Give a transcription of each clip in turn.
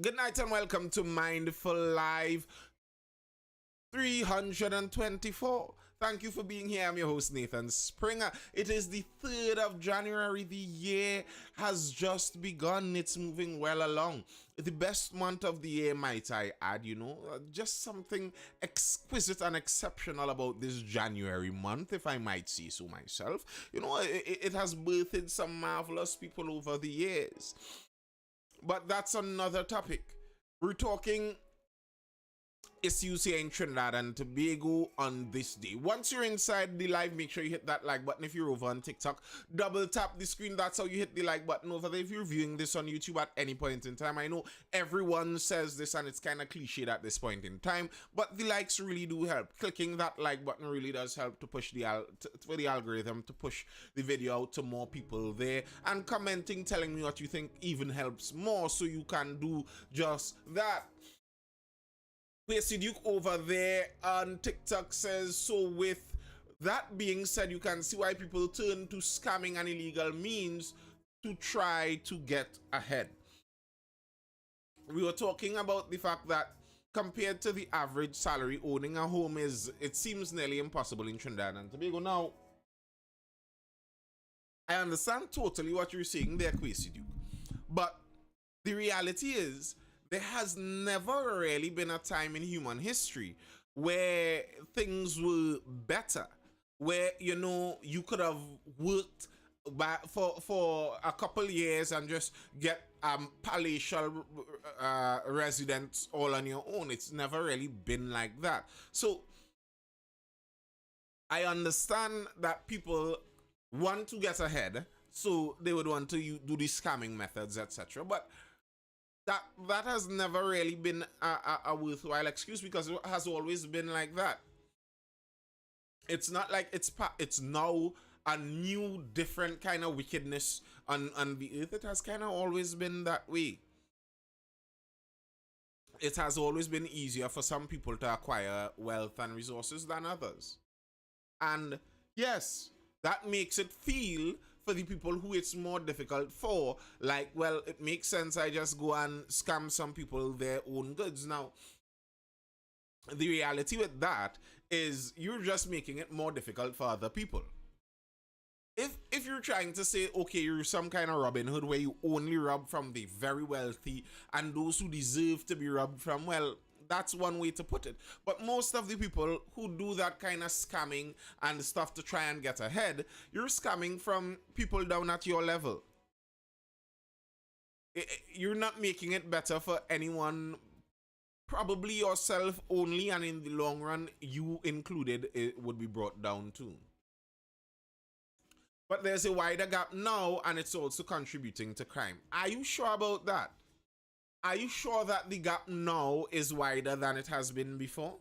Good night and welcome to Mindful Live 324. Thank you for being here. I'm your host, Nathan Springer. It is the 3rd of January. The year has just begun. It's moving well along. The best month of the year, might I add, just something exquisite and exceptional about this January month, if I might say so myself. It has birthed some marvelous people over the years. But that's another topic. We're talking issues here in Trinidad and Tobago on this day. Once you're inside the live, make sure you hit that like button. If you're over on TikTok, double tap the screen. That's how you hit the like button over there. If you're viewing this on YouTube at any point in time, I know everyone says this and it's kind of cliched at this point in time, but the likes really do help. Clicking that like button really does help to push for the algorithm to push the video out to more people there, and commenting, telling me what you think even helps more, so you can do just that. Quasi Duke over there on TikTok says, so with that being said, you can see why people turn to scamming and illegal means to try to get ahead. We were talking about the fact that compared to the average salary, owning a home it seems nearly impossible in Trinidad and Tobago. Now, I understand totally what you're saying there, Quasi Duke, but the reality is, there has never really been a time in human history where things were better, where, you could have worked for a couple years and just get palatial residence all on your own. It's never really been like that. So I understand that people want to get ahead, so they would want to do the scamming methods, etc. But that has never really been a worthwhile excuse, because it has always been like that. It's not like it's now a new, different kind of wickedness on the earth. It has kind of always been that way. It has always been easier for some people to acquire wealth and resources than others. And yes, that makes it feel, for the people who it's more difficult for, like, well, it makes sense, I just go and scam some people their own goods. Now, the reality with that is you're just making it more difficult for other people. If you're trying to say, okay, you're some kind of Robin Hood where you only rob from the very wealthy and those who deserve to be robbed from, well, that's one way to put it. But most of the people who do that kind of scamming and stuff to try and get ahead, you're scamming from people down at your level. You're not making it better for anyone, probably yourself only, and in the long run, you included, it would be brought down too. But there's a wider gap now, and it's also contributing to crime. Are you sure about that? Are you sure that the gap now is wider than it has been before?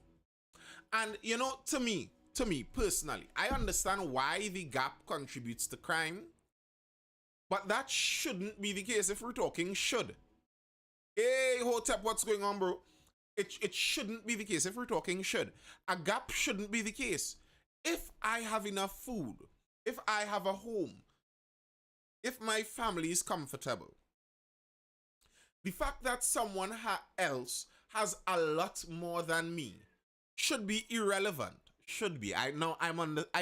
And, to me personally, I understand why the gap contributes to crime, but that shouldn't be the case if we're talking should. Hey, Hotep, what's going on, bro? It shouldn't be the case if we're talking should. A gap shouldn't be the case. If I have enough food, if I have a home, if my family is comfortable, the fact that someone else has a lot more than me should be irrelevant. Should be. I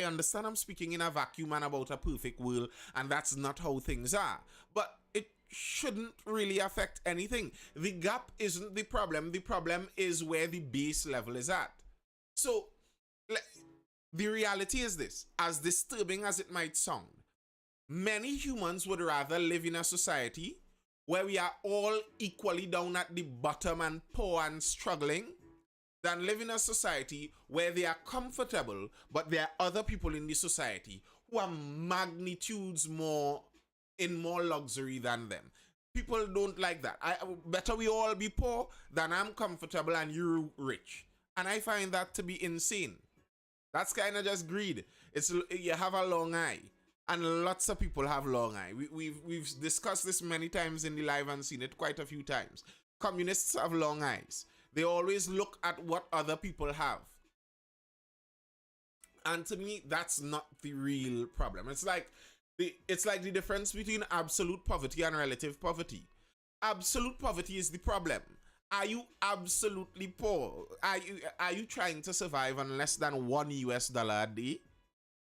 understand I'm speaking in a vacuum and about a perfect world, and that's not how things are. But it shouldn't really affect anything. The gap isn't the problem. The problem is where the base level is at. So, the reality is this, as disturbing as it might sound, many humans would rather live in a society where we are all equally down at the bottom and poor and struggling, than live in a society where they are comfortable, but there are other people in the society who are magnitudes more luxury than them. People don't like that. Better we all be poor than I'm comfortable and you're rich. And I find that to be insane. That's kind of just greed. You have a long eye. And lots of people have long eye. We've discussed this many times in the live and seen it quite a few times. Communists have long eyes. They always look at what other people have. And to me, that's not the real problem. It's like the difference between absolute poverty and relative poverty. Absolute poverty is the problem. Are you absolutely poor? Are you trying to survive on less than $1 a day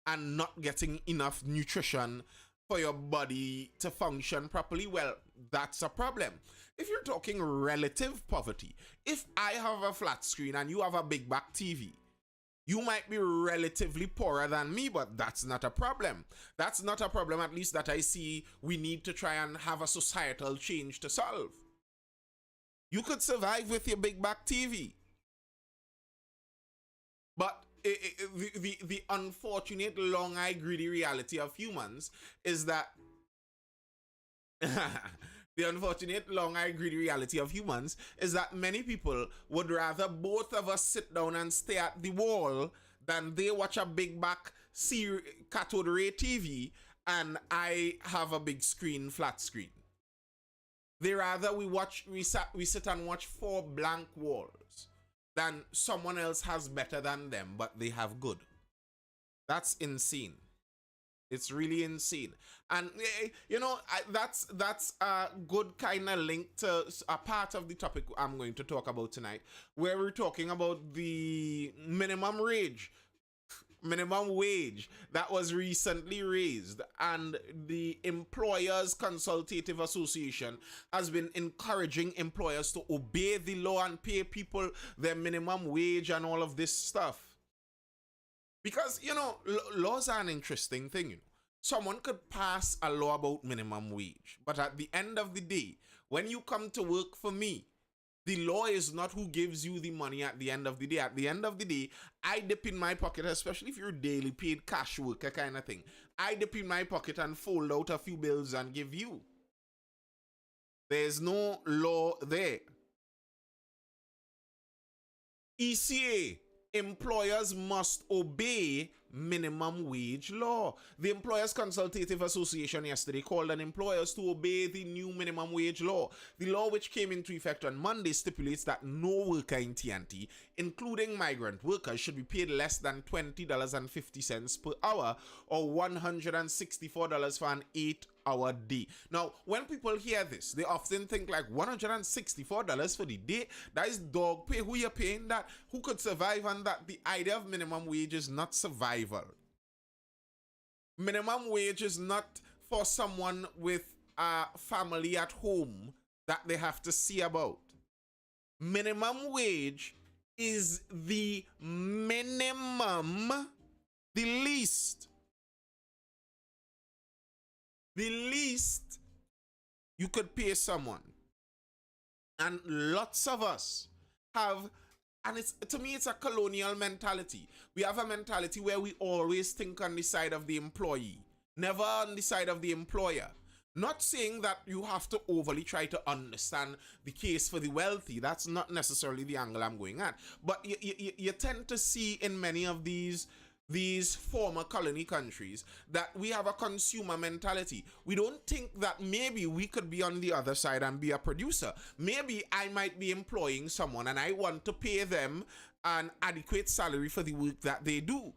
and not getting enough nutrition for your body to function properly? Well, that's a problem. If you're talking relative poverty, if I have a flat screen and you have a big back TV, you might be relatively poorer than me, but that's not a problem. That's not a problem, at least that I see we need to try and have a societal change to solve. You could survive with your big back TV. But the unfortunate, long-eyed, greedy reality of humans is that the unfortunate, long-eyed, greedy reality of humans is that many people would rather both of us sit down and stare at the wall than they watch a big back cathode ray TV and I have a big screen, flat screen. They rather we sit and watch four blank walls than someone else has better than them, but they have good. That's insane. It's really insane. And that's a good kind of link to a part of the topic I'm going to talk about tonight, where we're talking about the minimum wage that was recently raised, and the Employers Consultative Association has been encouraging employers to obey the law and pay people their minimum wage and all of this stuff. Because, laws are an interesting thing. Someone could pass a law about minimum wage, but at the end of the day, when you come to work for me, the law is not who gives you the money at the end of the day. At the end of the day, I dip in my pocket, especially if you're daily paid cash worker kind of thing. I dip in my pocket and fold out a few bills and give you. There's no law there. ECA, employers must obey minimum wage law. The Employers Consultative Association yesterday called on employers to obey the new minimum wage law. The law, which came into effect on Monday, stipulates that no worker in TNT, including migrant workers, should be paid less than $20.50 per hour or $164 for an 8-hour day. Now, when people hear this, they often think like $164 for the day. That is dog pay. Who you're paying that? Who could survive on that? The idea of minimum wage is not survival. Minimum wage is not for someone with a family at home that they have to see about. Minimum wage is the minimum, the least you could pay someone. And lots of us have, and to me it's a colonial mentality. We have a mentality where we always think on the side of the employee, never on the side of the employer. Not saying that you have to overly try to understand the case for the wealthy. That's not necessarily the angle I'm going at. But you tend to see in many of these former colony countries that we have a consumer mentality. We don't think that maybe we could be on the other side and be a producer. Maybe I might be employing someone and I want to pay them an adequate salary for the work that they do.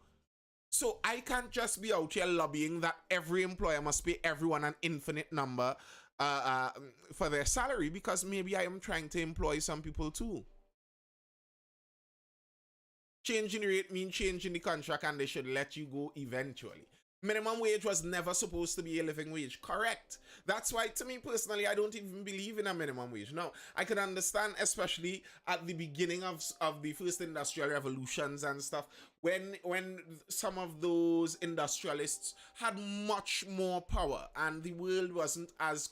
So I can't just be out here lobbying that every employer must pay everyone an infinite number for their salary, because maybe I am trying to employ some people too. Changing the rate means changing the contract, and they should let you go eventually. Minimum wage was never supposed to be a living wage. Correct. That's why, to me personally, I don't even believe in a minimum wage. Now, I can understand, especially at the beginning of the first industrial revolutions and stuff, when some of those industrialists had much more power and the world wasn't as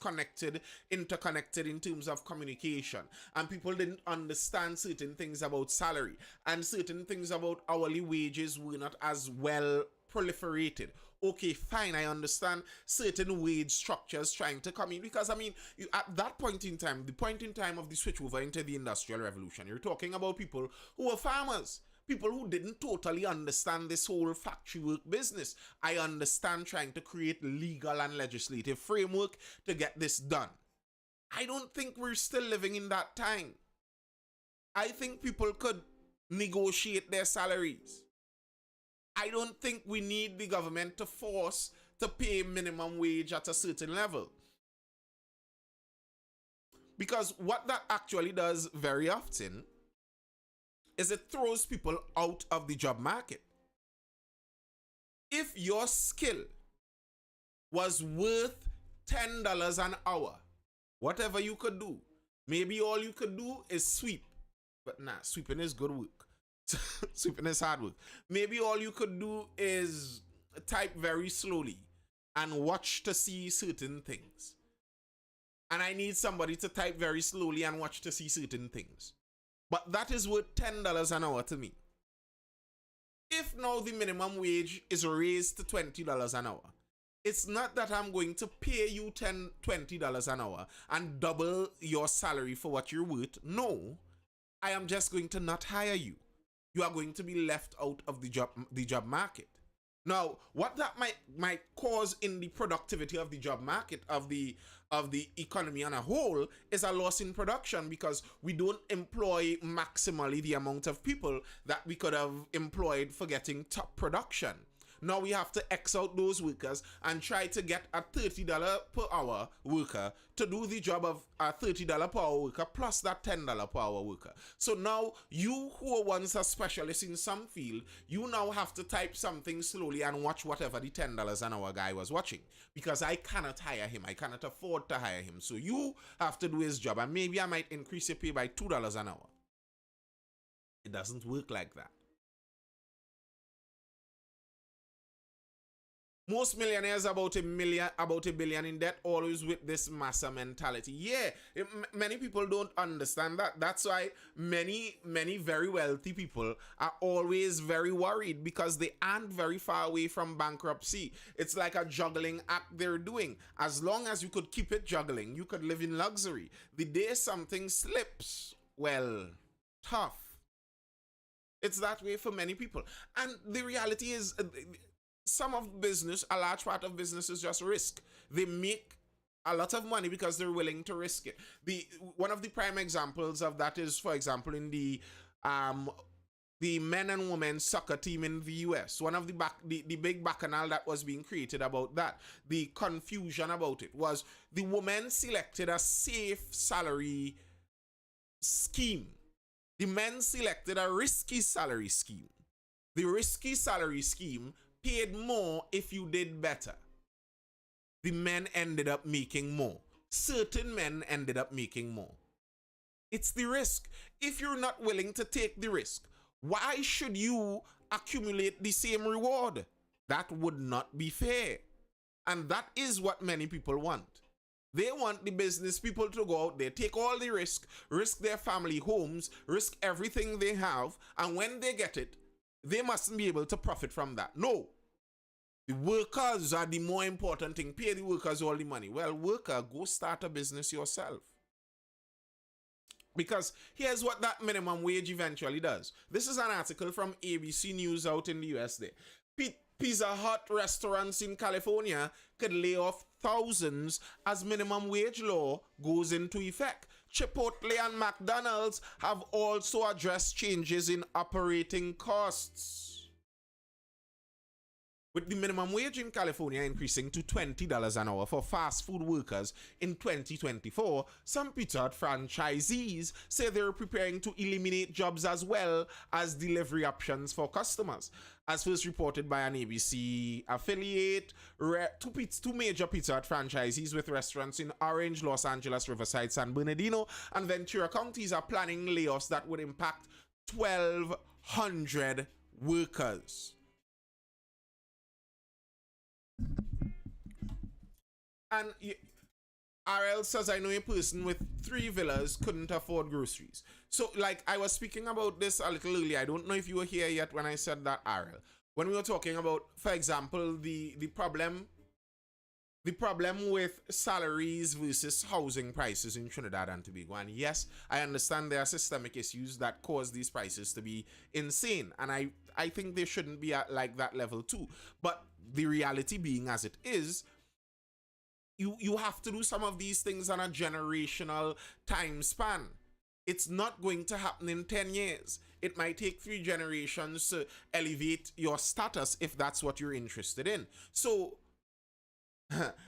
interconnected in terms of communication, and people didn't understand certain things about salary, and certain things about hourly wages were not as well proliferated. Okay, fine, I understand certain wage structures trying to come in, because at that point in time, the point in time of the switch over into the industrial revolution, you're talking about people who were farmers, people who didn't totally understand this whole factory work business. I understand trying to create legal and legislative framework to get this done. I don't think we're still living in that time. I think people could negotiate their salaries. I don't think we need the government to force to pay minimum wage at a certain level. Because what that actually does very often is it throws people out of the job market. If your skill was worth $10 an hour, whatever you could do, maybe all you could do is sweep. But nah, sweeping is good work. Sweeping is hard work. Maybe all you could do is type very slowly and watch to see certain things. And I need somebody to type very slowly and watch to see certain things. But that is worth $10 an hour to me. If now the minimum wage is raised to $20 an hour, it's not that I'm going to pay you $20 an hour and double your salary for what you're worth. No, I am just going to not hire you. You are going to be left out of the job market. Now, what that might cause in the productivity of the job market, of the economy on a whole, is a loss in production, because we don't employ maximally the amount of people that we could have employed for getting top production. Now we have to X out those workers and try to get a $30 per hour worker to do the job of a $30 per hour worker plus that $10 per hour worker. So now you who were once a specialist in some field, you now have to type something slowly and watch whatever the $10 an hour guy was watching, because I cannot hire him. I cannot afford to hire him. So you have to do his job, and maybe I might increase your pay by $2 an hour. It doesn't work like that. Most millionaires about a billion in debt, always with this massa mentality. Yeah, many people don't understand that. That's why many very wealthy people are always very worried, because they aren't very far away from bankruptcy. It's like a juggling act they're doing. As long as you could keep it juggling, you could live in luxury. The day something slips, well, tough. It's that way for many people. And the reality is, some of business, a large part of business is just risk. They make a lot of money because they're willing to risk it. One of the prime examples of that is, for example, in the men and women soccer team in the US. One of the big bacchanal that was being created about that, the confusion about it, was the women selected a safe salary scheme. The men selected a risky salary scheme. The risky salary scheme paid more if you did better. The men ended up making more. Certain men ended up making more. It's the risk. If you're not willing to take the risk, why should you accumulate the same reward? That would not be fair. And that is what many people want. They want the business people to go out there, take all the risk their family homes, risk everything they have, and when they get it, they mustn't be able to profit from that. No. The workers are the more important thing. Pay the workers all the money. Well, worker, go start a business yourself. Because here's what that minimum wage eventually does. This is an article from ABC News out in the US there. Pizza Hut restaurants in California could lay off thousands as minimum wage law goes into effect. Chipotle and McDonald's have also addressed changes in operating costs. With the minimum wage in California increasing to $20 an hour for fast food workers in 2024, some Pizza Hut franchisees say they're preparing to eliminate jobs as well as delivery options for customers. As first reported by an ABC affiliate, two major Pizza Hut franchisees with restaurants in Orange, Los Angeles, Riverside, San Bernardino, and Ventura counties are planning layoffs that would impact 1,200 workers. And RL says, I know a person with 3 villas couldn't afford groceries. So, like, I was speaking about this a little earlier. I don't know if you were here yet when I said that, RL. When we were talking about, for example, the problem with salaries versus housing prices in Trinidad and Tobago. And yes, I understand there are systemic issues that cause these prices to be insane. And I think they shouldn't be at like that level too. But the reality being as it is, you have to do some of these things on a generational time span. It's not going to happen in 10 years. It might take 3 generations to elevate your status if that's what you're interested in. So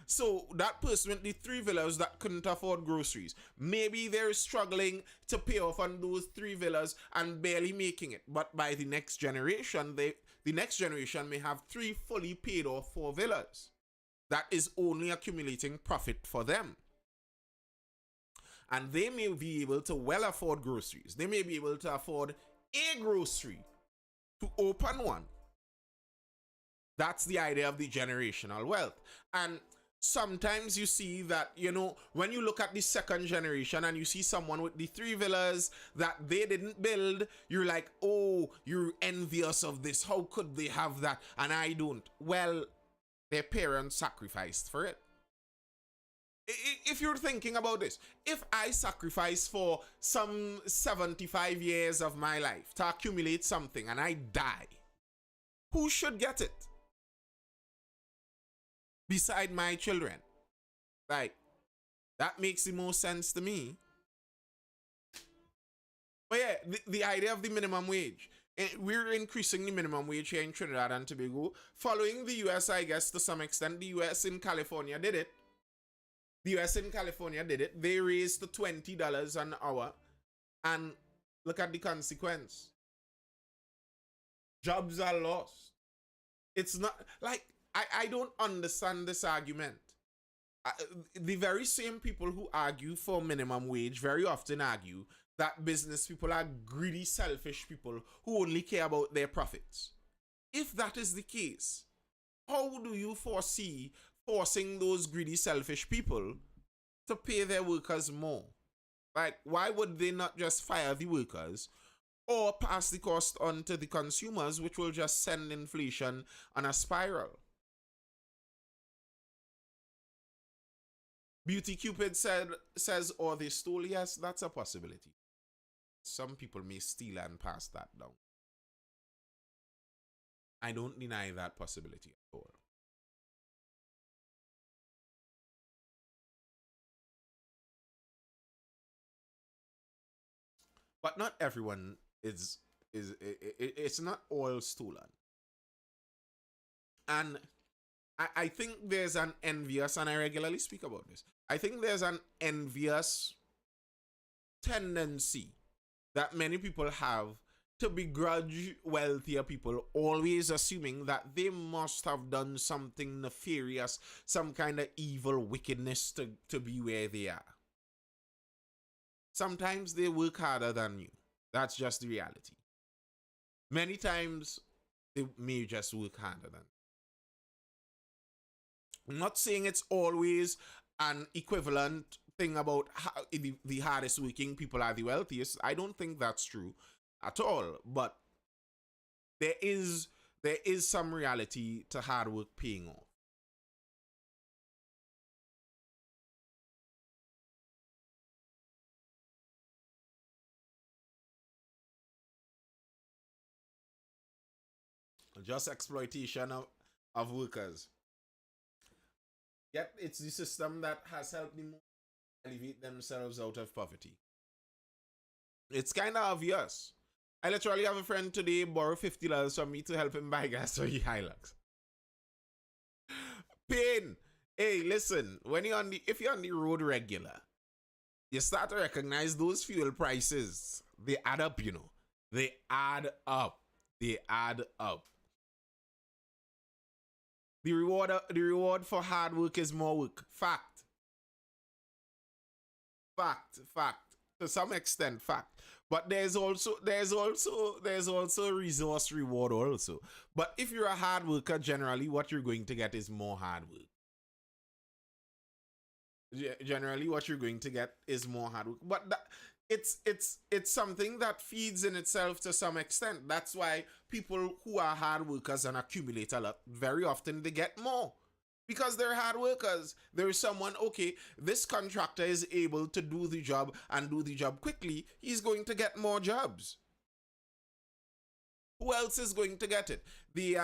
So that person with the 3 villas that couldn't afford groceries, maybe they're struggling to pay off on those 3 villas and barely making it. But by the next generation, the next generation may have 3 fully paid off 4 villas. That is only accumulating profit for them. And they may be able to well afford groceries. They may be able to afford a grocery to open one. That's the idea of the generational wealth. And sometimes you see that, when you look at the second generation and you see someone with the 3 villas that they didn't build, you're like, oh, you're envious of this. How could they have that? And I don't. Well, their parents sacrificed for it. If you're thinking about this, if I sacrifice for some 75 years of my life to accumulate something and I die, who should get it? Beside my children. Like, that makes the most sense to me. But yeah, the idea of the minimum wage. We're increasing the minimum wage here in Trinidad and Tobago. Following the US, I guess, to some extent, the US in California did it. The US in California did it. They raised to $20 an hour. And look at the consequence. Jobs are lost. It's not like, I don't understand this argument. The very same people who argue for minimum wage very often argue that business people are greedy, selfish people who only care about their profits. If that is the case, how do you foresee forcing those greedy, selfish people to pay their workers more? Like, why would they not just fire the workers or pass the cost on to the consumers, which will just send inflation on a spiral? Beauty Cupid says, or they stole. Yes, that's a possibility. Some people may steal and pass that down. I don't deny that possibility at all. But not everyone it's not all stolen. And I think there's an envious, and I regularly speak about this, I think there's an envious tendency that many people have to begrudge wealthier people, always assuming that they must have done something nefarious, some kind of evil wickedness to be where they are. Sometimes they work harder than you. That's just the reality. Many times they may just work harder than you. I'm not saying it's always an equivalent thing about how the hardest working people are the wealthiest. I don't think that's true at all. But there is some reality to hard work paying off. Just exploitation of workers. Yet it's the system that has helped them elevate themselves out of poverty. It's kind of obvious. I literally have a friend today borrow $50 from me to help him buy gas for his Hilux. Pain. Hey, listen, if you're on the road regular, you start to recognize those fuel prices. They add up, They add up. They add up. The reward for hard work is more work. Fact. To some extent, fact. But there's also a resource reward also. But if you're a hard worker, generally what you're going to get is more hard work. Generally what you're going to get is more hard work. But it's something that feeds in itself to some extent. That's why people who are hard workers and accumulate a lot, very often they get more. Because they're hard workers. There's someone, okay, this contractor is able to do the job and do the job quickly. He's going to get more jobs. Who else is going to get it? The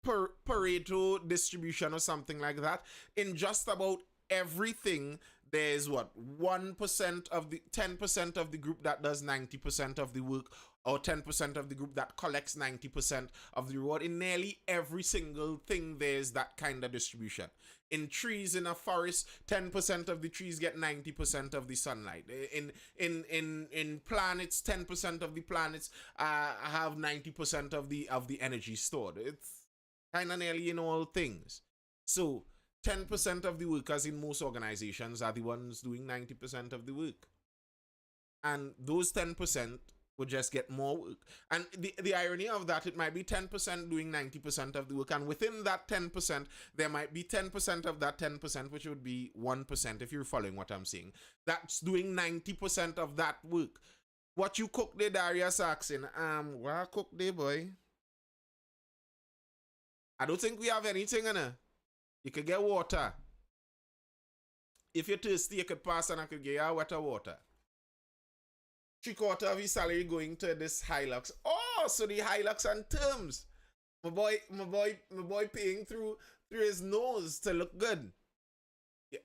Pareto distribution or something like that. In just about everything, there's 1% of the 10% of the group that does 90% of the work, or 10% of the group that collects 90% of the reward. In nearly every single thing, there's that kind of distribution. In trees in a forest, 10% of the trees get 90% of the sunlight. In planets, 10% of the planets have 90% of the energy stored. It's kind of nearly in all things. So 10% of the workers in most organizations are the ones doing 90% of the work. And those 10% would just get more work. And the irony of that, it might be 10% doing 90% of the work. And within that 10%, there might be 10% of that 10%, which would be 1%, if you're following what I'm saying. That's doing 90% of that work. What you cook there, Darius asking, what I cook there, boy? I don't think we have anything in it. You could get water. If you're thirsty, you could pass and I could get you water. 3/4 of his salary going to this Hilux. Oh, so the Hilux on terms. My boy paying through his nose to look good.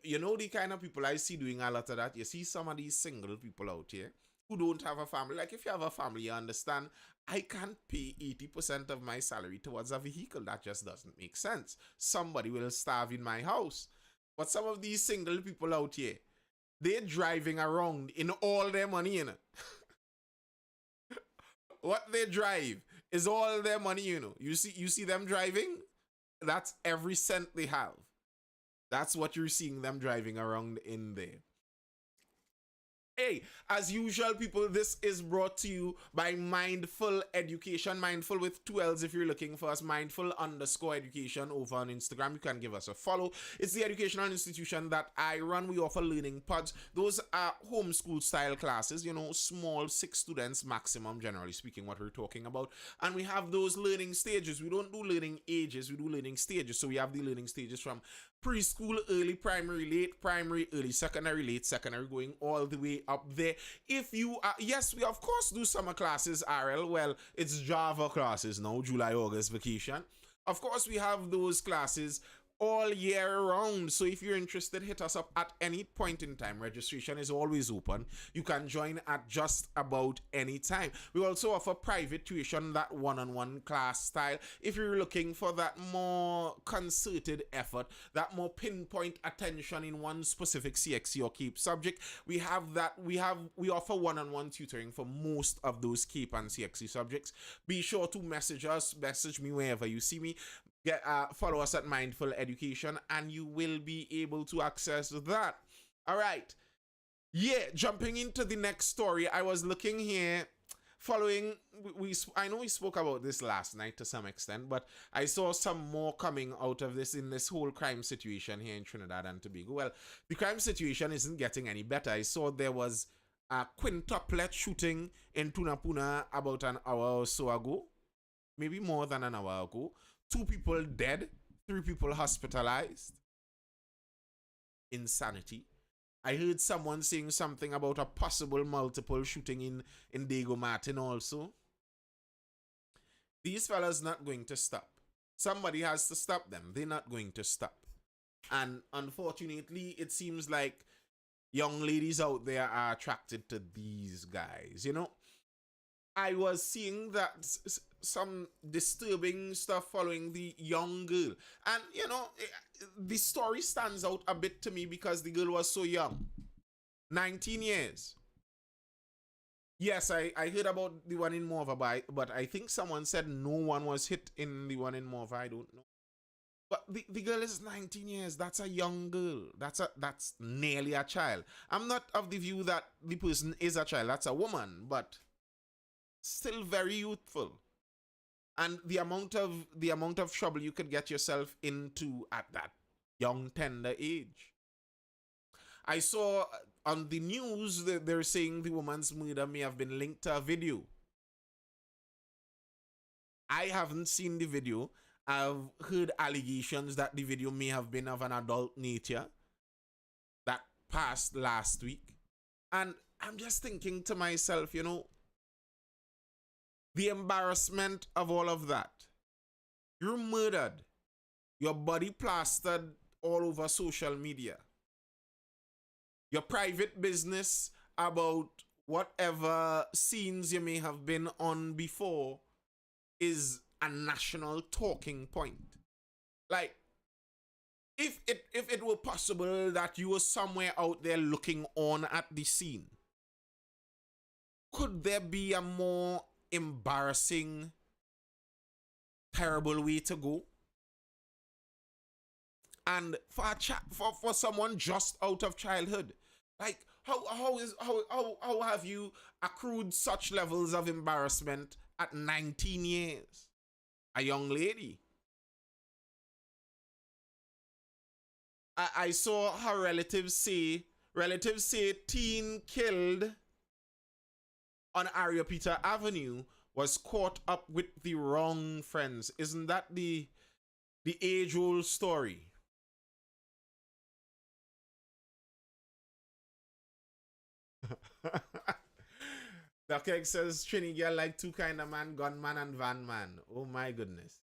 You know the kind of people I see doing a lot of that. You see some of these single people out here who don't have a family. Like if you have a family, you understand, I can't pay 80% of my salary towards a vehicle. That just doesn't make sense. Somebody will starve in my house. But some of these single people out here, they're driving around in all their money, you know. What they drive is all their money, you know. You see them driving? That's every cent they have. That's what you're seeing them driving around in there. Hey, as usual, people, this is brought to you by Mindful Education. Mindful with 2 L's if you're looking for us. Mindful_education over on Instagram. You can give us a follow. It's the educational institution that I run. We offer learning pods. Those are homeschool style classes, you know, small, 6 students maximum, generally speaking, what we're talking about. And we have those learning stages. We don't do learning ages, we do learning stages. So we have the learning stages from preschool, early primary, late primary, early secondary, late secondary, going all the way up there. If you are, yes, we of course do summer classes, RL. Well, it's Java classes now, July, August vacation. Of course, we have those classes all year round. So if you're interested, hit us up at any point in time. Registration is always open. You can join at just about any time. We also offer private tuition, that one-on-one class style. If you're looking for that more concerted effort, that more pinpoint attention in one specific CXC or CAPE subject, we have that. We offer one-on-one tutoring for most of those CAPE and CXC subjects. Be sure to message us, message me wherever you see me. Follow us at Mindful Education and you will be able to access that. All right. Yeah, jumping into the next story, I was looking here following, I know we spoke about this last night to some extent, but I saw some more coming out of this in this whole crime situation here in Trinidad and Tobago. Well, the crime situation isn't getting any better. I saw there was a quintuplet shooting in Tunapuna about an hour or so ago, maybe more than an hour ago. 2 people dead, 3 people hospitalized. Insanity. I heard someone saying something about a possible multiple shooting in Diego Martin also. These fellas not going to stop. Somebody has to stop them. They're not going to stop. And unfortunately, it seems like young ladies out there are attracted to these guys, you know. I was seeing that some disturbing stuff following the young girl. And, you know, the story stands out a bit to me because the girl was so young. 19 years. Yes, I heard about the one in Morva, but I think someone said no one was hit in the one in Morva. I don't know. But the girl is 19 years. That's a young girl. That's nearly a child. I'm not of the view that the person is a child. That's a woman, but still very youthful. And the amount of trouble you could get yourself into at that young, tender age. I saw on the news that they're saying the woman's murder may have been linked to a video. I haven't seen the video. I've heard allegations that the video may have been of an adult nature that passed last week. And I'm just thinking to myself, you know, the embarrassment of all of that. You're murdered. Your body plastered all over social media. Your private business about whatever scenes you may have been on before is a national talking point. Like, if it were possible that you were somewhere out there looking on at the scene, could there be a more embarrassing, terrible way to go? And for someone just out of childhood, like how have you accrued such levels of embarrassment at 19 years? A young lady. I saw her relatives say teen killed on Ariapita Avenue was caught up with the wrong friends. Isn't that the age-old story? Dr. X says Trini girl like two kind of man, gunman and van man. Oh my goodness.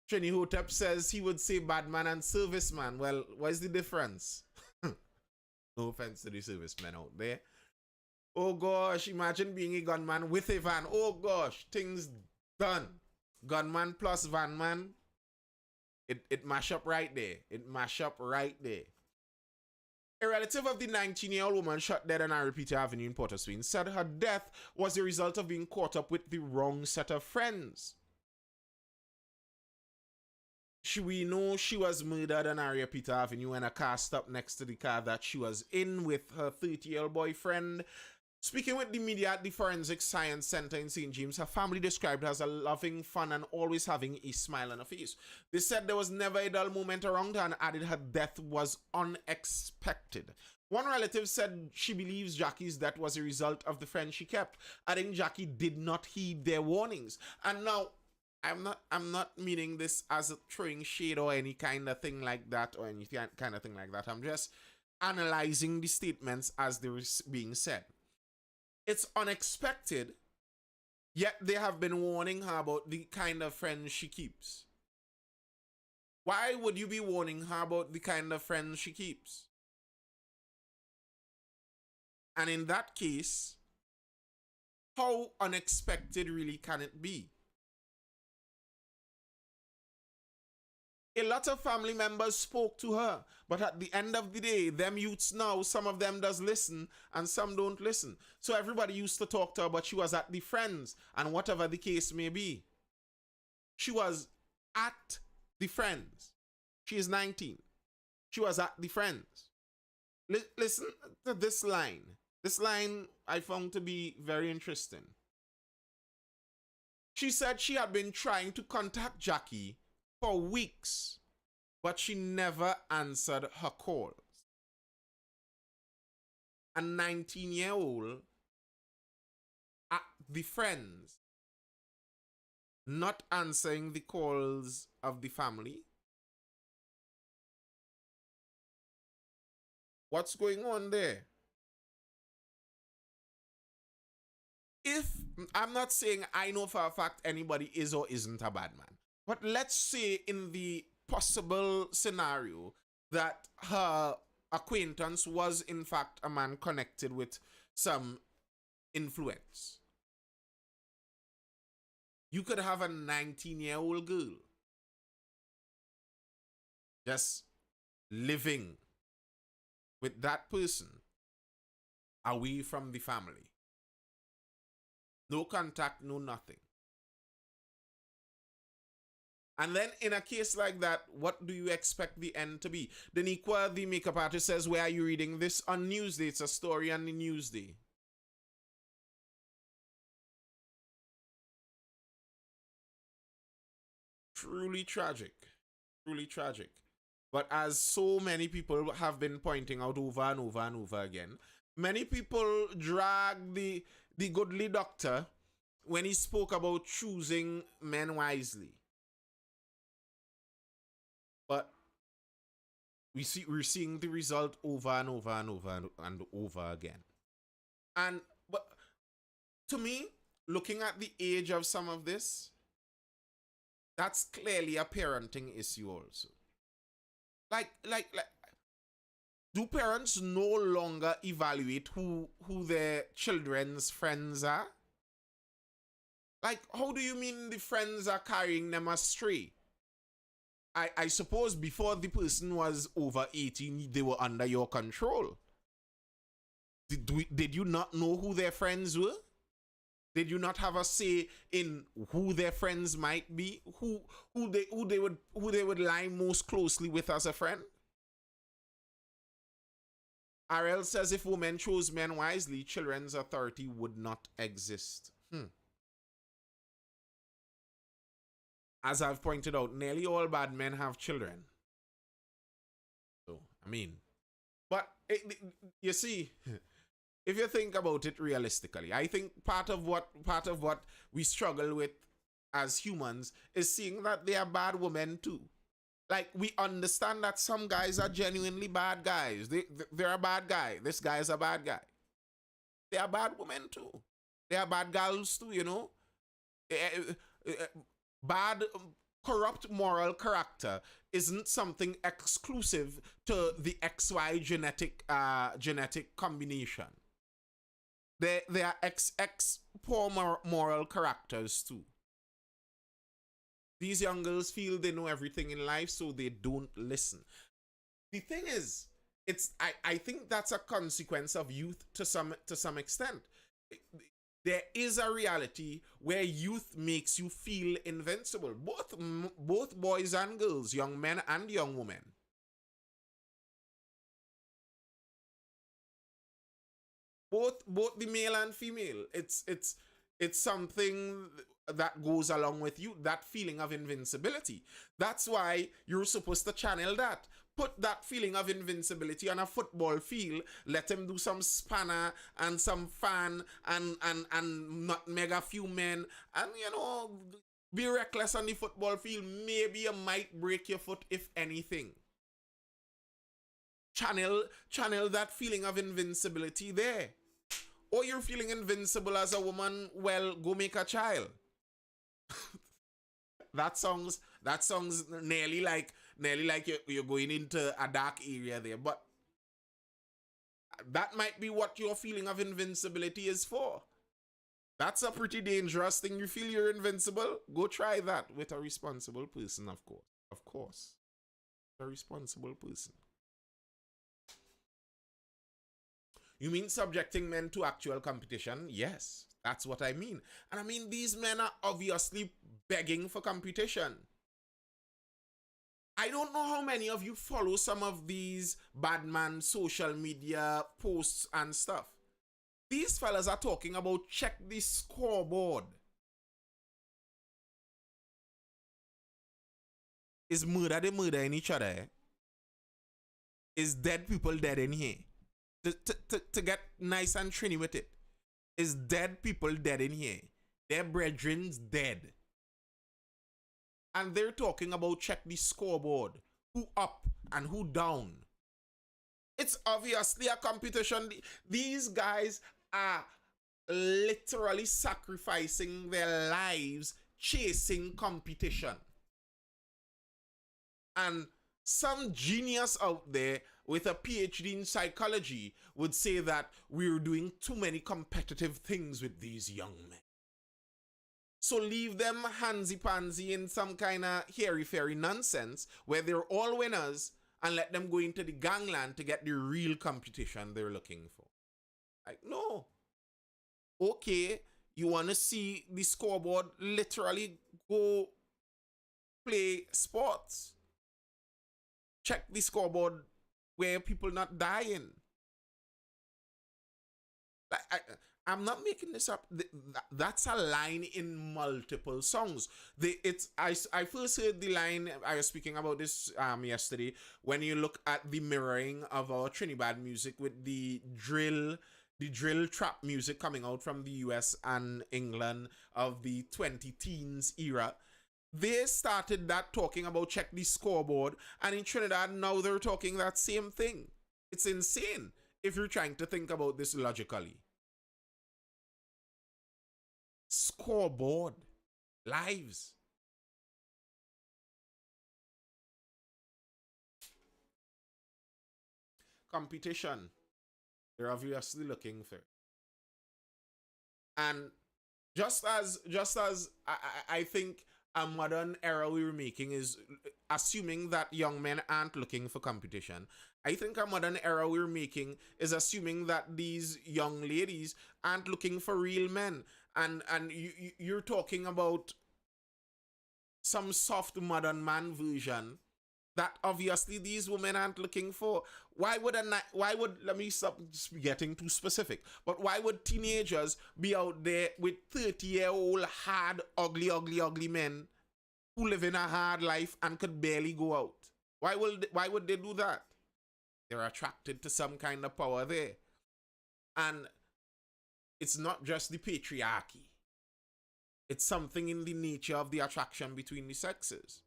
Trini Hotep says he would say bad man and serviceman. Well, what's the difference? No offense to the servicemen out there. Oh gosh, imagine being a gunman with a van. Oh gosh, things done. Gunman plus van man. It mash up right there. It mash up right there. A relative of the 19-year-old woman shot dead on Ariapita Avenue in Port of Spain said her death was the result of being caught up with the wrong set of friends. We know she was murdered on Ariapita Avenue when a car stopped next to the car that she was in with her 30-year-old boyfriend. Speaking with the media at the Forensic Science Center in St. James, her family described her as a loving, fun, and always having a smile on her face. They said there was never a dull moment around her and added her death was unexpected. One relative said she believes Jackie's death was a result of the friends she kept, adding Jackie did not heed their warnings. And now, I'm not meaning this as a throwing shade or any kind of thing like that or any kind of thing like that. I'm just analyzing the statements as they were being said. It's unexpected, yet they have been warning her about the kind of friends she keeps. Why would you be warning her about the kind of friends she keeps? And in that case, how unexpected really can it be? A lot of family members spoke to her, but at the end of the day, them youths now, some of them does listen and some don't listen. So everybody used to talk to her, but she was at the friends and whatever the case may be. She was at the friends. She is 19. She was at the friends. Listen to this line. This line I found to be very interesting. She said she had been trying to contact Jackie for weeks, but she never answered her calls. A 19-year-old at the friends, not answering the calls of the family. What's going on there? If I'm not saying I know for a fact anybody is or isn't a bad man, but let's say in the possible scenario that her acquaintance was in fact a man connected with some influence. You could have a 19-year-old girl just living with that person away from the family. No contact, no nothing. And then in a case like that, what do you expect the end to be? Daniqua, the makeup artist, says, where are you reading this? On Newsday. It's a story on the Newsday. Truly tragic. Truly tragic. But as so many people have been pointing out over and over and over again, many people drag the goodly doctor when he spoke about choosing men wisely. But we're seeing the result over and over and over and over again. And but to me, looking at the age of some of this, that's clearly a parenting issue also. Like Do parents no longer evaluate who their children's friends are? Like, how do you mean the friends are carrying them astray? I suppose before the person was over 18, they were under your control. Did you not know who their friends were? Did you not have a say in who their friends might be? Who they would lie most closely with as a friend? RL says if women chose men wisely, children's authority would not exist. As I've pointed out, nearly all bad men have children. So, I mean, but you see, if you think about it realistically, I think part of what we struggle with as humans is seeing that they are bad women too. Like, we understand that some guys are genuinely bad guys. They're a bad guy. This guy is a bad guy. They are bad women too. They are bad girls too, you know. Bad, corrupt moral character isn't something exclusive to the XY genetic combination. There are XX poor moral characters too. These young girls feel they know everything in life, so they don't listen. The thing is, I think that's a consequence of youth to some extent. There is a reality where youth makes you feel invincible. Both boys and girls, young men and young women. Both the male and female. It's something that goes along with you, that feeling of invincibility. That's why you're supposed to channel that. Put that feeling of invincibility on a football field. Let him do some spanner and some fan and not mega few men. And, you know, be reckless on the football field. Maybe you might break your foot, if anything. Channel that feeling of invincibility there. Or you're feeling invincible as a woman, well, go make a child. that song's nearly like you're going into a dark area there, but that might be what your feeling of invincibility is for. That's a pretty dangerous thing. You feel you're invincible? Go try that with a responsible person, of course. Of course. A responsible person. You mean subjecting men to actual competition? Yes, that's what I mean. And I mean, these men are obviously begging for competition. I don't know how many of you follow some of these badman social media posts and stuff. These fellas are talking about check the scoreboard. Is murder they murdering each other? Eh? Is dead people dead in here? To get nice and trini with it. Is dead people dead in here? Their brethren's dead. And they're talking about check the scoreboard. Who up and who down. It's obviously a competition. These guys are literally sacrificing their lives chasing competition. And some genius out there with a PhD in psychology would say that we're doing too many competitive things with these young men. So leave them handsy-pansy in some kind of hairy-fairy nonsense where they're all winners and let them go into the gangland to get the real competition they're looking for. Like, no. Okay, you want to see the scoreboard, literally go play sports. Check the scoreboard where people not dying. I'm not making this up. That's a line in multiple songs. I first heard the line, I was speaking about this yesterday, when you look at the mirroring of our Trinidad music with the drill trap music coming out from the US and England of the 20-teens era. They started that talking about check the scoreboard, and in Trinidad now they're talking that same thing. It's insane if you're trying to think about this logically. Scoreboard. Lives. competition. They're obviously looking for it. And just as I think a modern era we were making is assuming that young men aren't looking for competition. I think a modern era we're making is assuming that these young ladies aren't looking for real men. And you're talking about some soft modern man version that obviously these women aren't looking for. Why would let me stop getting too specific, but why would teenagers be out there with 30-year-old hard, ugly men who live in a hard life and could barely go out? Why would they do that? They're attracted to some kind of power there. And it's not just the patriarchy. It's something in the nature of the attraction between the sexes.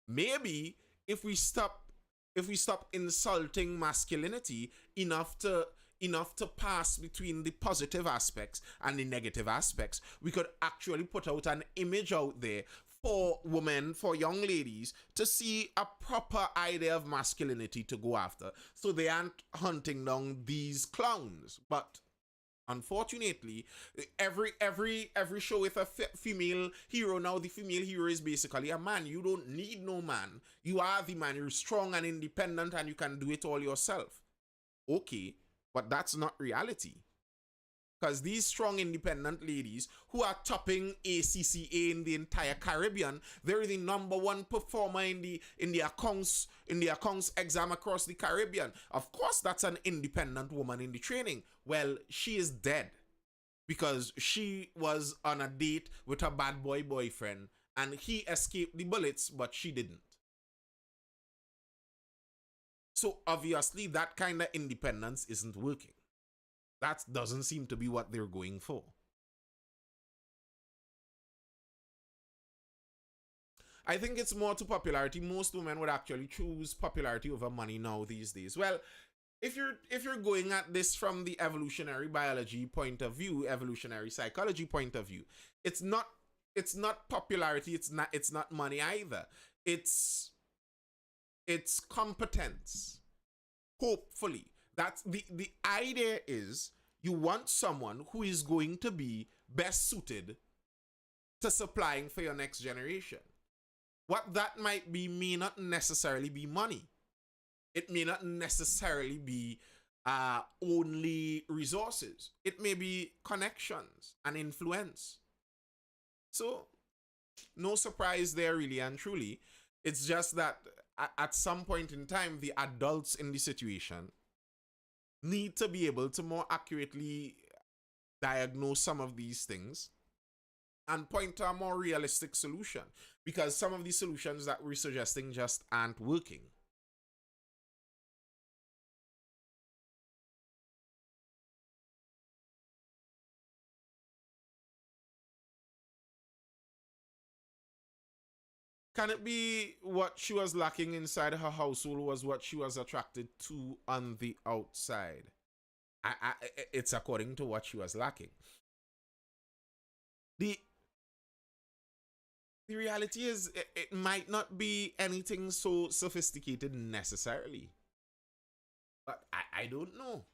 Maybe if we stop insulting masculinity enough to pass between the positive aspects and the negative aspects, we could actually put out an image out there for women, for young ladies, to see a proper idea of masculinity to go after, so they aren't hunting down these clowns. But unfortunately, every show with a female hero now, the female hero is basically a man. You don't need no man. You are the man. You're strong and independent and you can do it all yourself. Okay, but that's not reality. Because these strong independent ladies who are topping ACCA in the entire Caribbean, they're the number one performer in the accounts exam across the Caribbean. Of course, that's an independent woman in the training. Well, she is dead because she was on a date with a bad boy boyfriend and he escaped the bullets, but she didn't. So obviously, that kind of independence isn't working. That doesn't seem to be what they're going for. I think it's more to popularity. Most women would actually choose popularity over money now these days. Well, if you're going at this from the evolutionary biology point of view, evolutionary psychology point of view, it's not popularity, it's not money either. It's competence. Hopefully. That's the idea is you want someone who is going to be best suited to supplying for your next generation. What that might be may not necessarily be money. It may not necessarily be only resources. It may be connections and influence. So, no surprise there really and truly. It's just that at some point in time, the adults in the situation need to be able to more accurately diagnose some of these things and point to a more realistic solution, because some of the solutions that we're suggesting just aren't working. Can it be what she was lacking inside her household was what she was attracted to on the outside? It's according to what she was lacking. The reality is it might not be anything so sophisticated necessarily. But I don't know.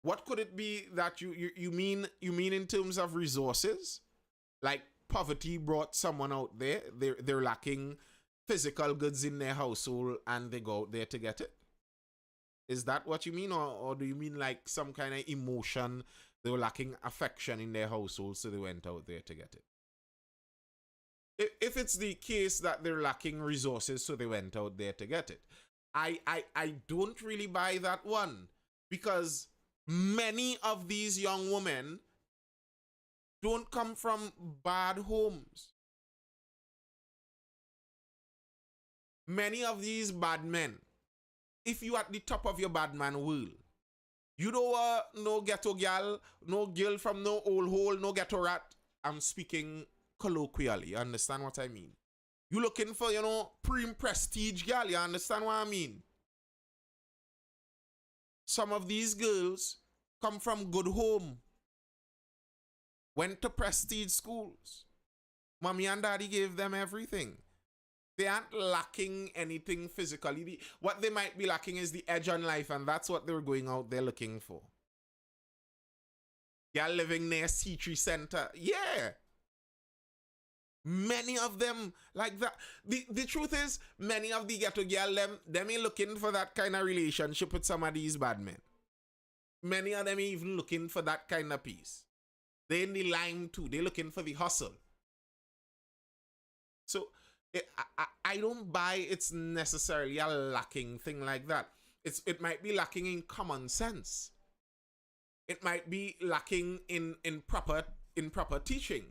What could it be that you mean in terms of resources? Like poverty brought someone out there. They're lacking physical goods in their household and they go out there to get it. Is that what you mean, or do you mean like some kind of emotion? They were lacking affection in their household, so they went out there to get it. If it's the case that they're lacking resources, so they went out there to get it, I don't really buy that one, because many of these young women don't come from bad homes. Many of these bad men, if you at the top of your bad man world, you don't want no ghetto gal, no girl from no old hole, no ghetto rat. I'm speaking colloquially, you understand what I mean? You looking for, prim prestige gal, you understand what I mean? Some of these girls come from good home, went to prestige schools. Mommy and daddy gave them everything. They aren't lacking anything physically. What they might be lacking is the edge on life, and that's what they're going out there looking for. They're living near C3 Center. Yeah. Many of them like that. The truth is, many of the ghetto girl them ain't looking for that kind of relationship with some of these bad men. Many of them ain't even looking for that kind of peace. They in the lime too. They looking for the hustle. So I don't buy it's necessarily a lacking thing like that. It might be lacking in common sense. It might be lacking in proper teaching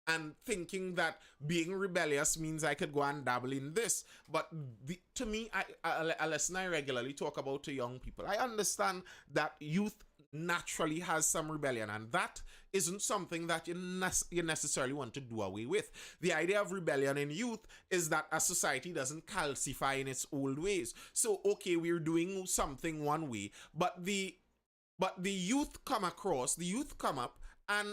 and thinking that being rebellious means I could go and dabble in this. But to me, a lesson I regularly talk about to young people, I understand that youth naturally has some rebellion, and that isn't something that you necessarily want to do away with. The idea of rebellion in youth is that a society doesn't calcify in its old ways. So okay, we're doing something one way, but the youth come up, and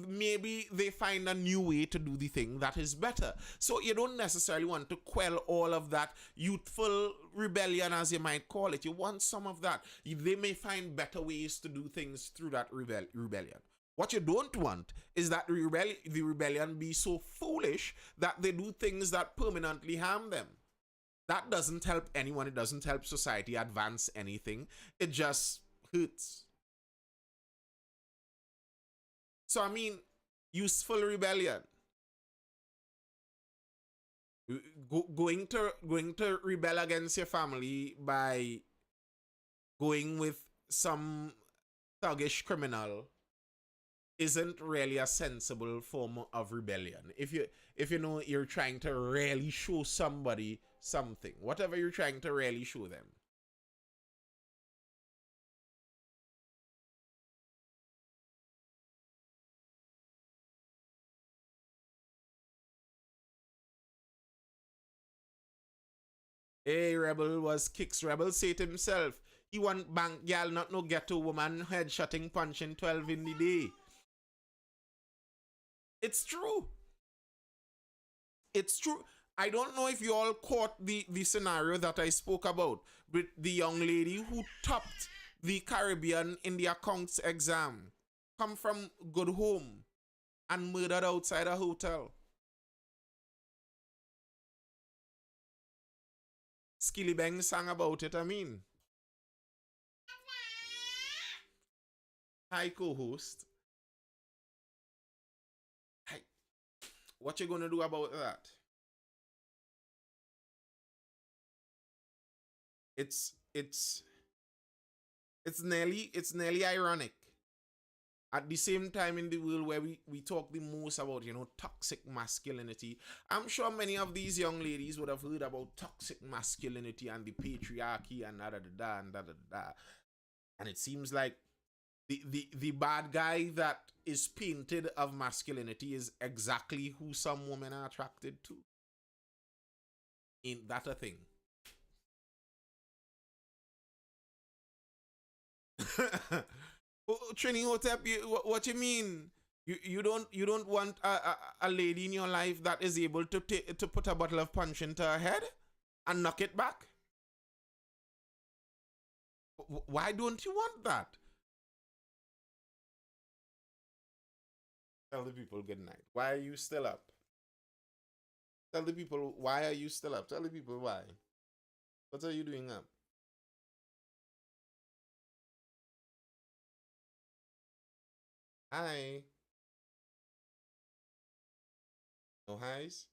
maybe they find a new way to do the thing that is better. So you don't necessarily want to quell all of that youthful rebellion, as you might call it. You want some of that. They may find better ways to do things through that rebellion. What you don't want is that the rebellion be so foolish that they do things that permanently harm them. That doesn't help anyone. It doesn't help society advance anything. It just hurts. So I mean, useful rebellion. Going to rebel against your family by going with some thuggish criminal isn't really a sensible form of rebellion. If you know you're trying to really show somebody something, whatever you're trying to really show them. Hey, Rebel was kicks. Rebel say it himself. He want bank gal, not no ghetto woman, head shutting punching 12 in the day. It's true. It's true. I don't know if you all caught the scenario that I spoke about with the young lady who topped the Caribbean in the accounts exam, come from good home, and murdered outside a hotel. Skilly Bang sang about it, I mean. Hi, co-host. Hi. What you gonna do about that? It's it's it's nearly ironic. At the same time, in the world where we talk the most about, toxic masculinity, I'm sure many of these young ladies would have heard about toxic masculinity and the patriarchy and da da da da and da da da. And it seems like the bad guy that is painted of masculinity is exactly who some women are attracted to. Ain't that a thing? Oh, Trini Hotep, what you mean? You don't want a lady in your life that is able to put a bottle of punch into her head and knock it back? Why don't you want that? Tell the people good night. Why are you still up? Tell the people why are you still up? Tell the people why. What are you doing up? Hi. No highs?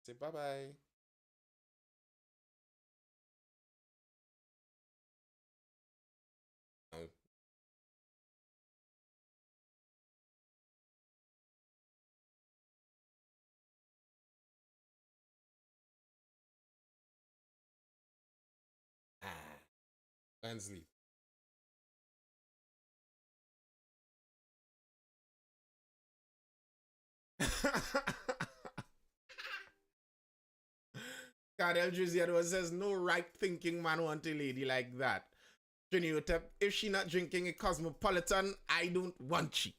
Say bye bye. No. Ah. And sleep. Carl Drizzy says no right thinking man want a lady like that. Trinity, if she not drinking a Cosmopolitan, I don't want she.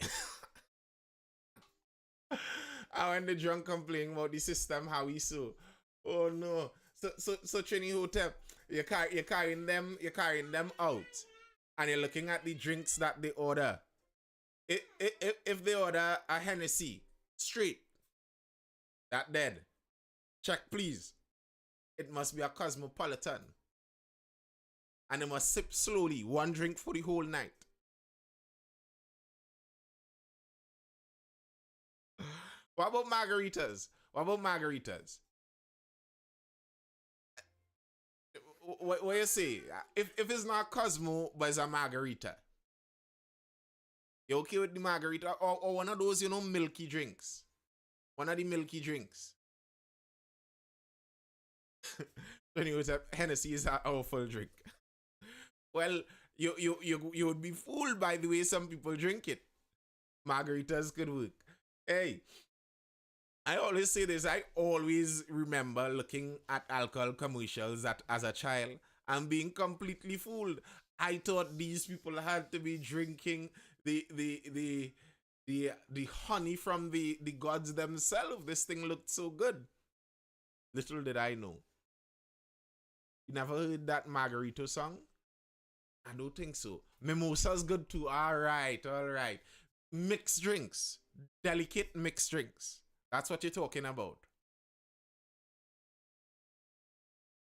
And when the drunk complain about the system, how we so. Oh no. So Trini Hotel, you're carrying them out, and you're looking at the drinks that they order. If they order a Hennessy straight, that dead. Check please. It must be a Cosmopolitan, and they must sip slowly, one drink for the whole night. What about margaritas? What about margaritas? What you say? If it's not Cosmo, but it's a margarita, you okay with the margarita or one of those, milky drinks? One of the milky drinks. Anyway, Hennessy is a awful drink. Well, you would be fooled by the way some people drink it. Margaritas could work. Hey, I always say this. I always remember looking at alcohol commercials as a child and being completely fooled. I thought these people had to be drinking the honey from the gods themselves. This thing looked so good. Little did I know. You never heard that Margarito song? I don't think so. Mimosa's good too. All right. Mixed drinks. Delicate mixed drinks. That's what you're talking about.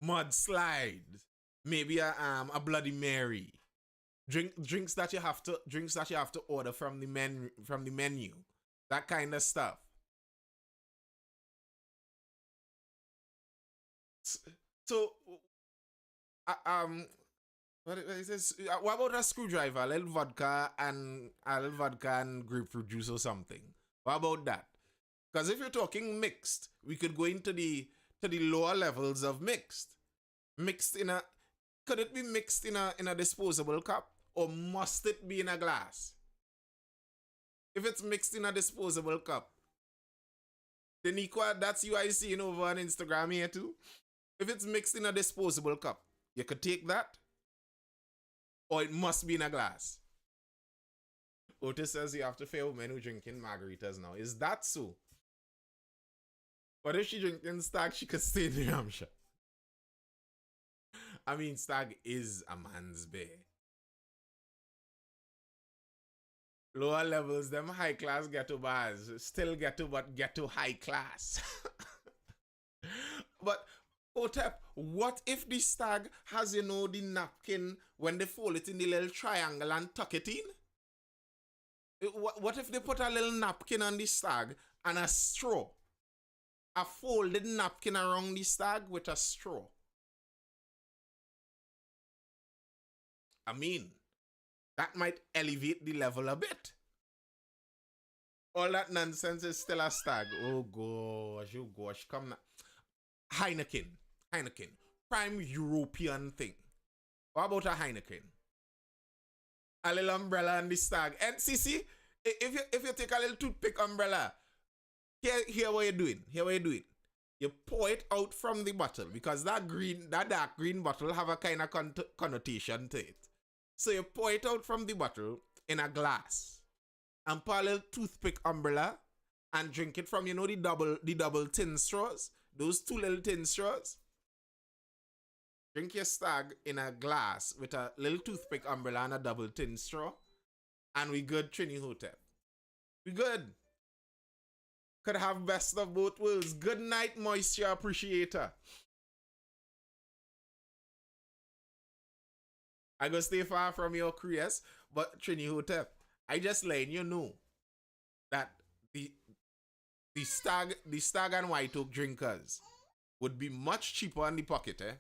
Mudslides. Maybe a Bloody Mary. Drinks that you have to order from the menu. That kind of stuff. So what is this? What about a screwdriver, a little vodka and grapefruit juice or something? What about that? Because if you're talking mixed, we could go into the lower levels of mixed. Could it be mixed in a disposable cup, or must it be in a glass? If it's mixed in a disposable cup, then that's you I seen over on Instagram here too. If it's mixed in a disposable cup, you could take that, or it must be in a glass. Otis says you have to fear women who drinking margaritas now. Is that so? But if she drinking Stag, she could stay in New Hampshire. I mean, Stag is a man's beer. Lower levels, them high class ghetto bars. Still ghetto, but ghetto high class. But, Otep, what if the Stag has, the napkin when they fold it in the little triangle and tuck it in? What if they put a little napkin on the Stag and a straw? A folded napkin around the Stag with a straw. I mean, that might elevate the level a bit. All that nonsense is still a Stag. Oh gosh, come now. Heineken. Prime European thing. What about a Heineken? A little umbrella on the Stag. And see, if you take a little toothpick umbrella, here what you're doing. You pour it out from the bottle, because that dark green bottle have a kind of connotation to it. So you pour it out from the bottle in a glass and pour a little toothpick umbrella and drink it from, the double tin straws. Those two little tin straws. Drink your Stag in a glass with a little toothpick umbrella and a double tin straw. And we good, Trini Hotel. We good. Could have best of both worlds. Good night, moisture appreciator. I go stay far from your careers, but Trini Hotel, I just letting you know that the Stag and White Oak drinkers would be much cheaper in the pocket, eh?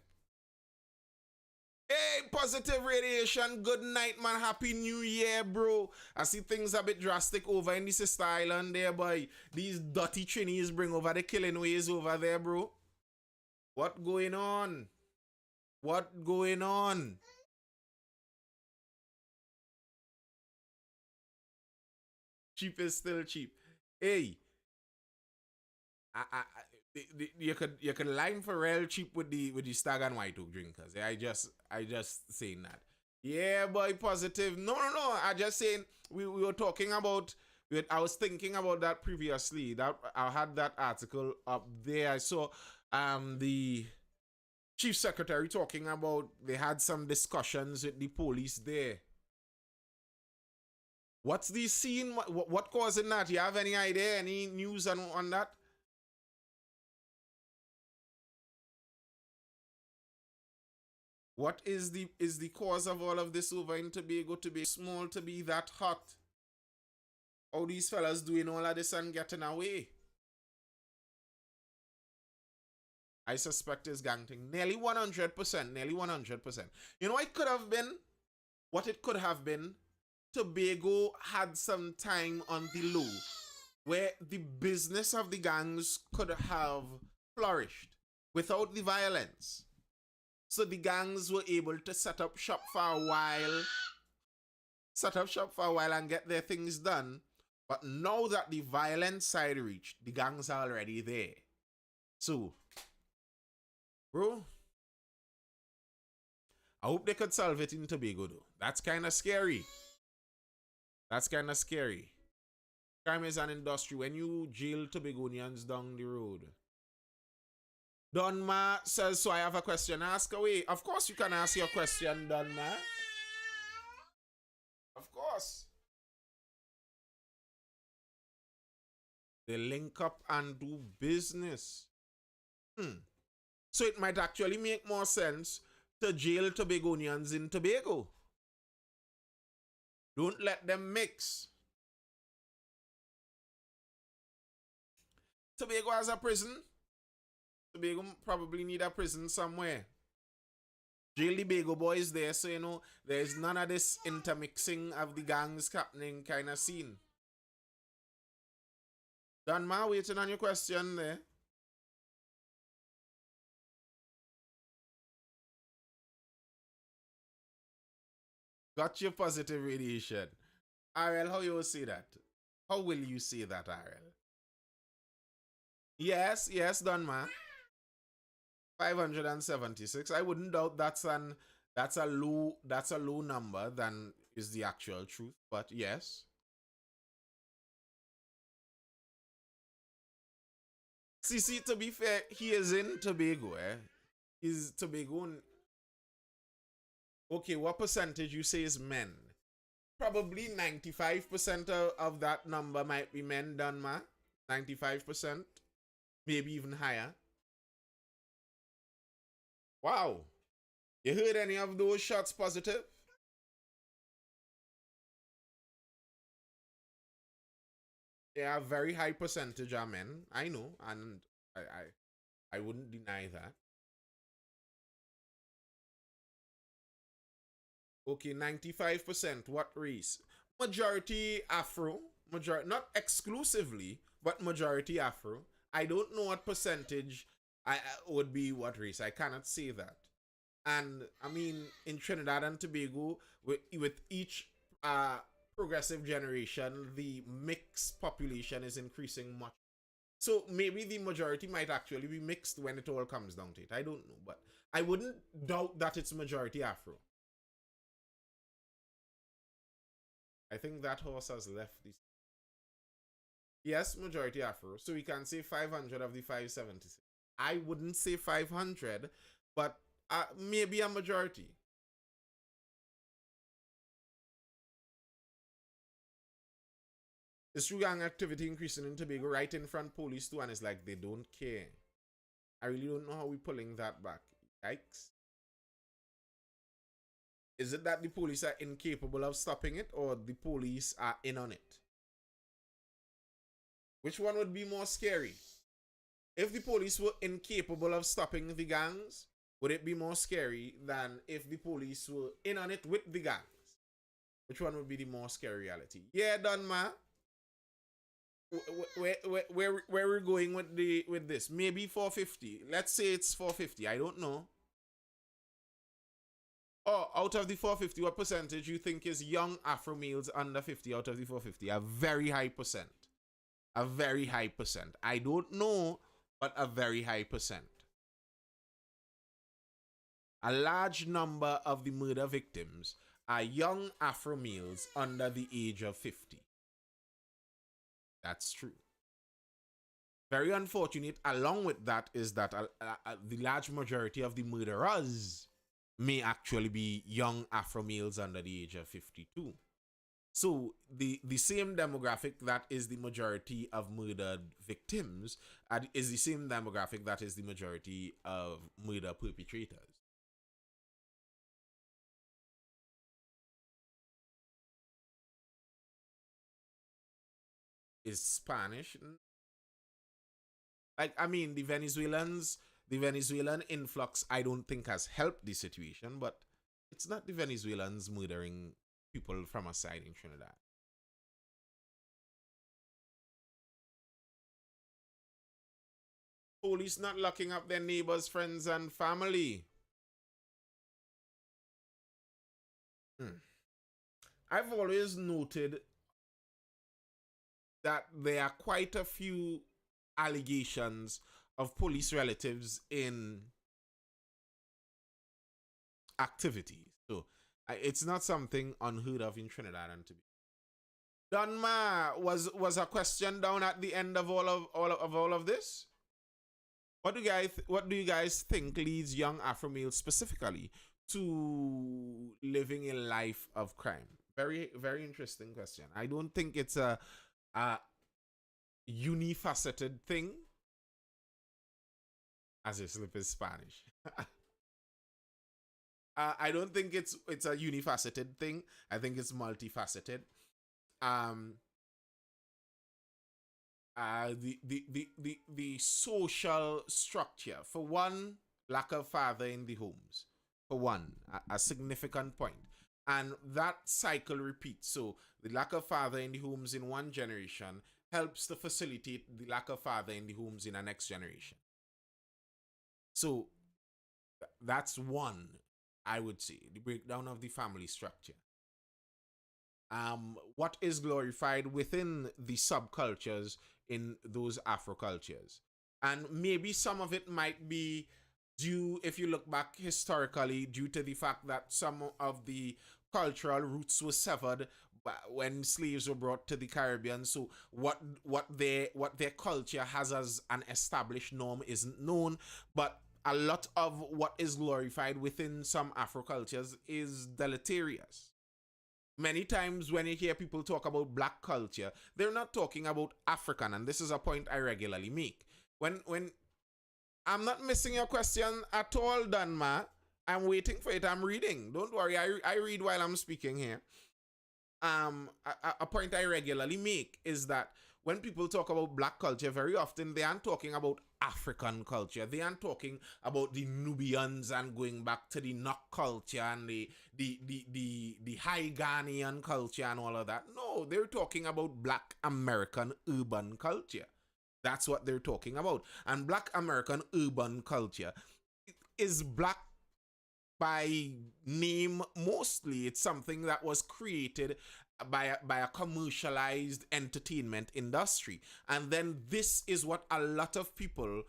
Hey, positive radiation. Good night, man. Happy New Year, bro. I see things a bit drastic over in the Sister Island there, boy. These dirty Trinis bring over the killing ways over there, bro. What going on? Cheap is still cheap. Hey, you could line for real cheap with the Stag and White Oak drinkers. Yeah, I just saying that. Yeah, boy, positive. No, no, no. I just saying we were talking about. I was thinking about that previously. That I had that article up there. I saw the chief secretary talking about they had some discussions with the police there. What's the scene? What causing that? You have any idea? Any news on that? What is the cause of all of this over in Tobago to be small to be that hot? How these fellas doing all of this and getting away? I suspect it's gang thing. Nearly 100%. Nearly 100%. You know what it could have been? What it could have been? Tobago had some time on the low where the business of the gangs could have flourished without the violence. So the gangs were able to set up shop for a while and get their things done. But now that the violent side reached, the gangs are already there. So, bro, I hope they could solve it in Tobago though. That's kind of scary. That's kind of scary. Crime is an industry. When you jail Tobagonians down the road. Donma says, so I have a question. Ask away. Of course you can ask your question, Donma. Of course. They link up and do business. So it might actually make more sense to jail Tobagonians in Tobago. Don't let them mix. Tobago has a prison. Tobago probably need a prison somewhere. Jail the Bago boys there, so you know there's none of this intermixing of the gangs happening kind of scene. Donma, waiting on your question there. Got your positive radiation. RL, how you will say that? How will you say that, RL? Yes, Donma. 576. I wouldn't doubt that's a low number than is the actual truth, but yes. See, to be fair, he is in Tobago, eh? Is Tobago. Okay, what percentage you say is men? Probably 95% of that number might be men, Donma. 95%. Maybe even higher. Wow. You heard any of those shots positive? Yeah, a very high percentage are men. I know, and I wouldn't deny that. Okay, 95%. What race? Majority Afro. Majority, not exclusively, but majority Afro. I don't know what percentage I would be what race. I cannot say that. And I mean, in Trinidad and Tobago, with each progressive generation, the mixed population is increasing much. So maybe the majority might actually be mixed when it all comes down to it. I don't know, but I wouldn't doubt that it's majority Afro. I think that horse has left this. Yes, majority Afro. So we can say 500 of the 576. I wouldn't say 500, but maybe a majority. Is true gang activity increasing in Tobago right in front police too, and it's like they don't care. I really don't know how we're pulling that back. Yikes. Is it that the police are incapable of stopping it, or the police are in on it? Which one would be more scary? If the police were incapable of stopping the gangs, would it be more scary than if the police were in on it with the gangs? Which one would be the more scary reality? Yeah, Donma. Where we're going with this? Maybe 450. Let's say it's 450. I don't know. Oh, out of the 450, what percentage you think is young Afro males under 50 out of the 450? A very high percent. A very high percent. I don't know, but a very high percent. A large number of the murder victims are young Afro males under the age of 50. That's true. Very unfortunate. Along with that is that the large majority of the murderers may actually be young Afro males under the age of 52. So the same demographic that is the majority of murdered victims is the same demographic that is the majority of murder perpetrators. Is Spanish. Like, I mean, the Venezuelan influx, I don't think has helped the situation, but it's not the Venezuelans murdering people from outside in Trinidad. Police not locking up their neighbors, friends, and family. Hmm. I've always noted that there are quite a few allegations of police relatives in activities. So it's not something unheard of in Trinidad and Tobago. Donma, was a question down at the end of all of this? What do you guys think leads young Afro males specifically to living a life of crime? Very very interesting question. I don't think it's a unifaceted thing, as if slip is Spanish. I don't think it's a unifaceted thing. I think it's multifaceted. Um, the social structure, for one, lack of father in the homes, for one, a significant point, and that cycle repeats. So the lack of father in the homes in one generation helps to facilitate the lack of father in the homes in the next generation. So that's one, I would say, the breakdown of the family structure. What is glorified within the subcultures in those Afro cultures. And maybe some of it might be due, if you look back historically, due to the fact that some of the cultural roots were severed when slaves were brought to the Caribbean. So what their culture has as an established norm isn't known, but a lot of what is glorified within some Afro cultures is deleterious. Many times when you hear people talk about black culture, they're not talking about African, and this is a point I regularly make. When I'm not missing your question at all, Danma. I'm waiting for it. I'm reading. Don't worry. I read while I'm speaking here. A point I regularly make is that when people talk about black culture, very often they aren't talking about African culture. They aren't talking about the Nubians and going back to the Nok culture and the High Ghanaian culture and all of that. No, they're talking about black American urban culture. That's what they're talking about. And black American urban culture is black by name mostly. It's something that was created by a commercialized entertainment industry. And then this is what a lot of people,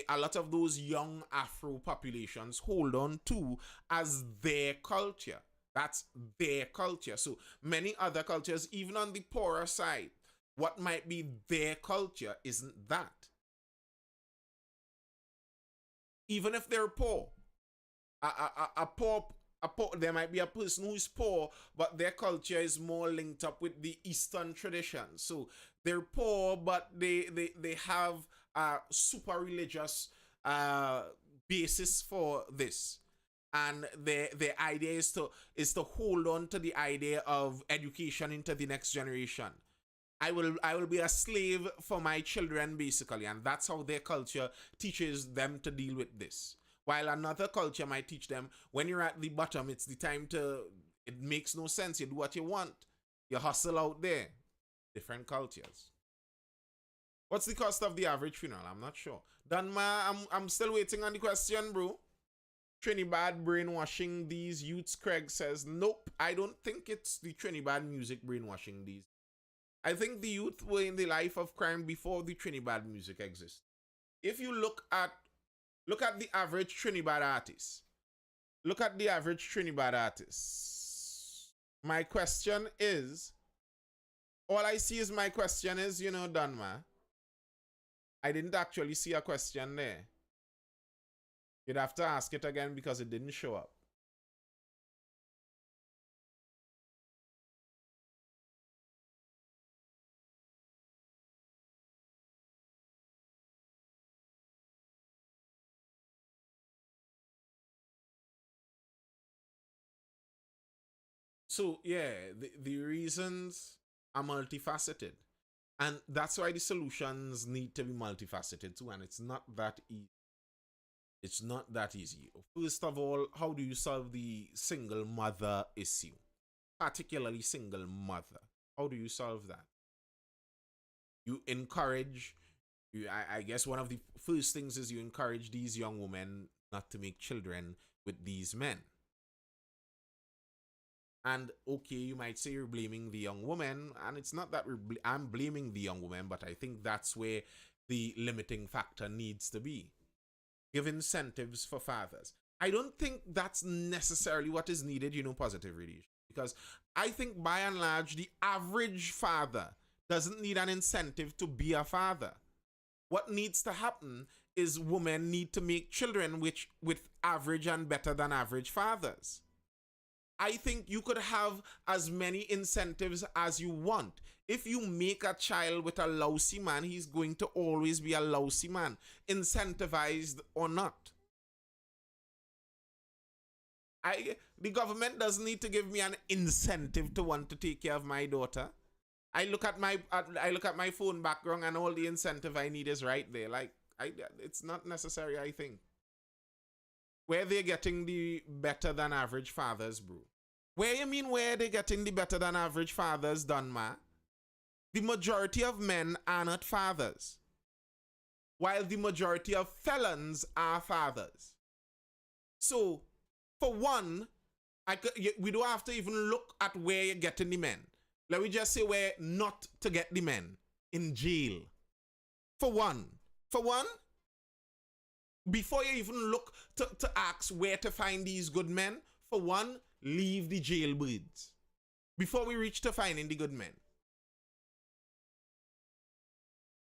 a lot of those young Afro populations hold on to as their culture. That's their culture. So many other cultures, even on the poorer side, what might be their culture isn't that. Even if they're poor, a poor there might be a person who's poor, but their culture is more linked up with the Eastern tradition. So they're poor, but they have a super religious basis for this. And their idea is to hold on to the idea of education into the next generation. I will be a slave for my children, basically, and that's how their culture teaches them to deal with this. While another culture might teach them, when you're at the bottom, it's the time to, it makes no sense. You do what you want. You hustle out there. Different cultures. What's the cost of the average funeral? I'm not sure. Danma, I'm still waiting on the question, bro. Trinidad brainwashing these youths, Craig says. Nope, I don't think it's the Trinidad music brainwashing these. I think the youth were in the life of crime before the Trinidad music exists. If you look at the average Trinidad artist. Look at the average Trinidad artist. My question is, all I see is my question is, Danma. I didn't actually see a question there. You'd have to ask it again because it didn't show up. So yeah, the reasons are multifaceted. And that's why the solutions need to be multifaceted too. And it's not that easy. It's not that easy. First of all, how do you solve the single mother issue? Particularly single mother. How do you solve that? You encourage, I guess one of the first things is you encourage these young women not to make children with these men. And okay, you might say you're blaming the young woman, and it's not that I'm blaming the young woman, but I think that's where the limiting factor needs to be. Give incentives for fathers. I don't think that's necessarily what is needed, positive radiation. Because I think by and large, the average father doesn't need an incentive to be a father. What needs to happen is women need to make children with average and better than average fathers. I think you could have as many incentives as you want. If you make a child with a lousy man, he's going to always be a lousy man, incentivized or not. The government doesn't need to give me an incentive to want to take care of my daughter. I look at my phone background and all the incentive I need is right there. It's not necessary, I think. Where they're getting the better than average fathers, bro? Where you mean where they're getting the better than average fathers, Dunma? The majority of men are not fathers, while the majority of felons are fathers. So, for one, we don't have to even look at where you're getting the men. Let me just say where not to get the men. In jail. For one, before you even look to ask where to find these good men, for one, leave the jailbirds before we reach to finding the good men.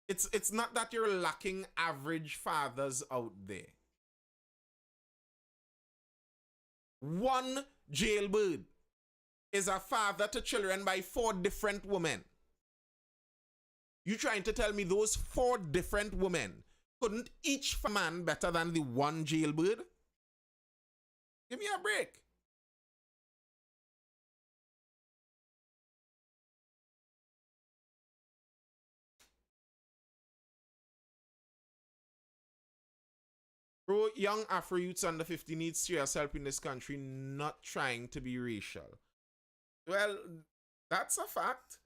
It's not that you're lacking average fathers out there. One jailbird is a father to children by 4 different women. You trying to tell me those 4 different women couldn't each man better than the one jailbird? Give me a break. Bro, young Afro youths under 50 need serious help in this country, not trying to be racial. Well, that's a fact.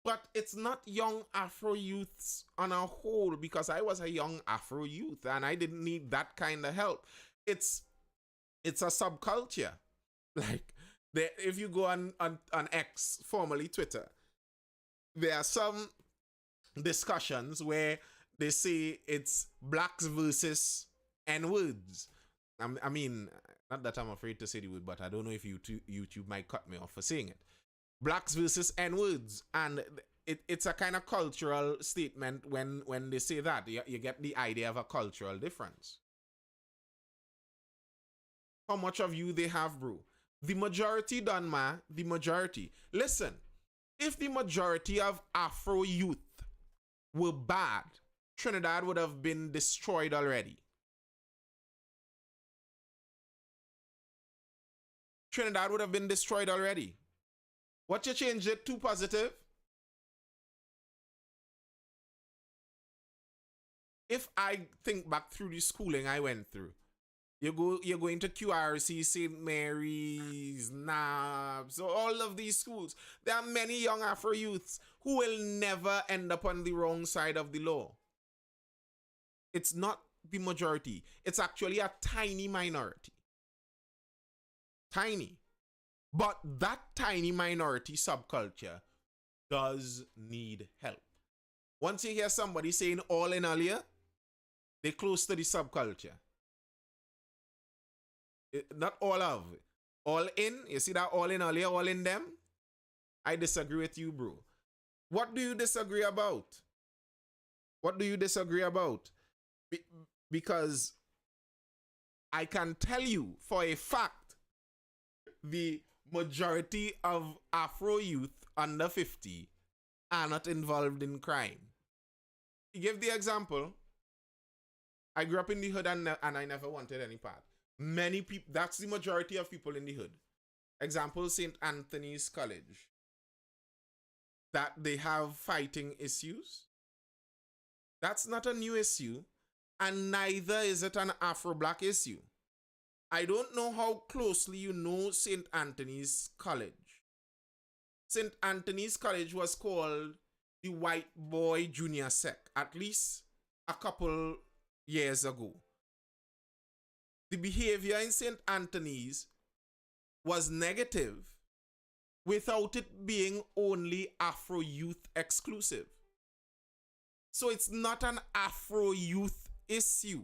But it's not young Afro youths on a whole, because I was a young Afro youth and I didn't need that kind of help. It's a subculture. Like, if you go on X, formerly Twitter, there are some discussions where they say it's blacks versus N-words. I mean, not that I'm afraid to say the word, but I don't know if YouTube might cut me off for saying it. Blacks versus N-words. And it's a kind of cultural statement when they say that. You get the idea of a cultural difference. How much of you they have, bro? The majority, Donma, the majority. Listen, if the majority of Afro youth were bad, Trinidad would have been destroyed already. Trinidad would have been destroyed already. What you changed it to positive? If I think back through the schooling I went through, you're going to QRC, St. Mary's, NAB, so all of these schools. There are many young Afro youths who will never end up on the wrong side of the law. It's not the majority. It's actually a tiny minority. Tiny. But that tiny minority subculture does need help. Once you hear somebody saying all in earlier, they're close to the subculture. Not all of. All in? You see that all in earlier, all in them? I disagree with you, bro. What do you disagree about? What do you disagree about? Because I can tell you for a fact the majority of Afro youth under 50 are not involved in crime. You give the example. I grew up in the hood and I never wanted any part. Many people, that's the majority of people in the hood. Example, St. Anthony's College. That they have fighting issues. That's not a new issue. And neither is it an Afro-Black issue. I don't know how closely you know St. Anthony's College. St. Anthony's College was called the White Boy Junior Sec, at least a couple years ago. The behavior in St. Anthony's was negative without it being only Afro youth exclusive. So it's not an Afro youth issue.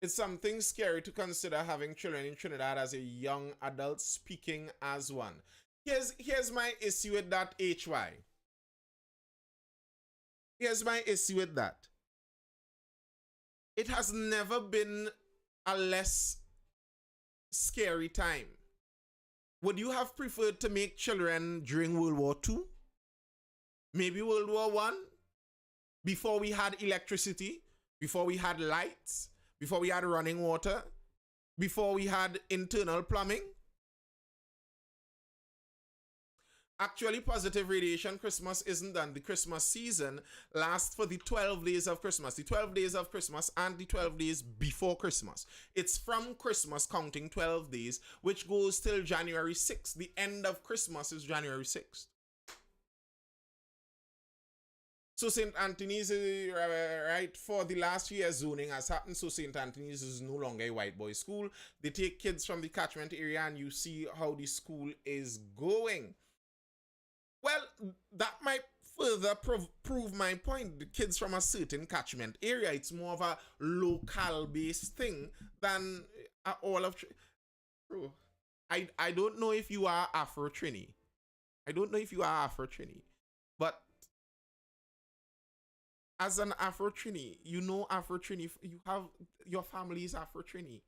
It's something scary to consider having children in Trinidad as a young adult, speaking as one. Here's my issue with that, HY. Here's my issue with that. It has never been a less scary time. Would you have preferred to make children during World War II? Maybe World War I? Before we had electricity? Before we had lights? Before we had running water? Before we had internal plumbing? Actually, positive radiation Christmas isn't done. The Christmas season lasts for the 12 days of Christmas. The 12 days of Christmas and the 12 days before Christmas. It's from Christmas counting 12 days, which goes till January 6th. The end of Christmas is January 6th. So St. Anthony's, right, for the last year zoning has happened. So St. Anthony's is no longer a white boy school. They take kids from the catchment area and you see how the school is going. Well, that might further prove my point. The kids from a certain catchment area, it's more of a local-based thing than all of... Bro, I don't know if you are Afro-Trini. I don't know if you are Afro-Trini. But as an Afro-Trini, you know Afro-Trini, you have... Your family is Afro-Trini.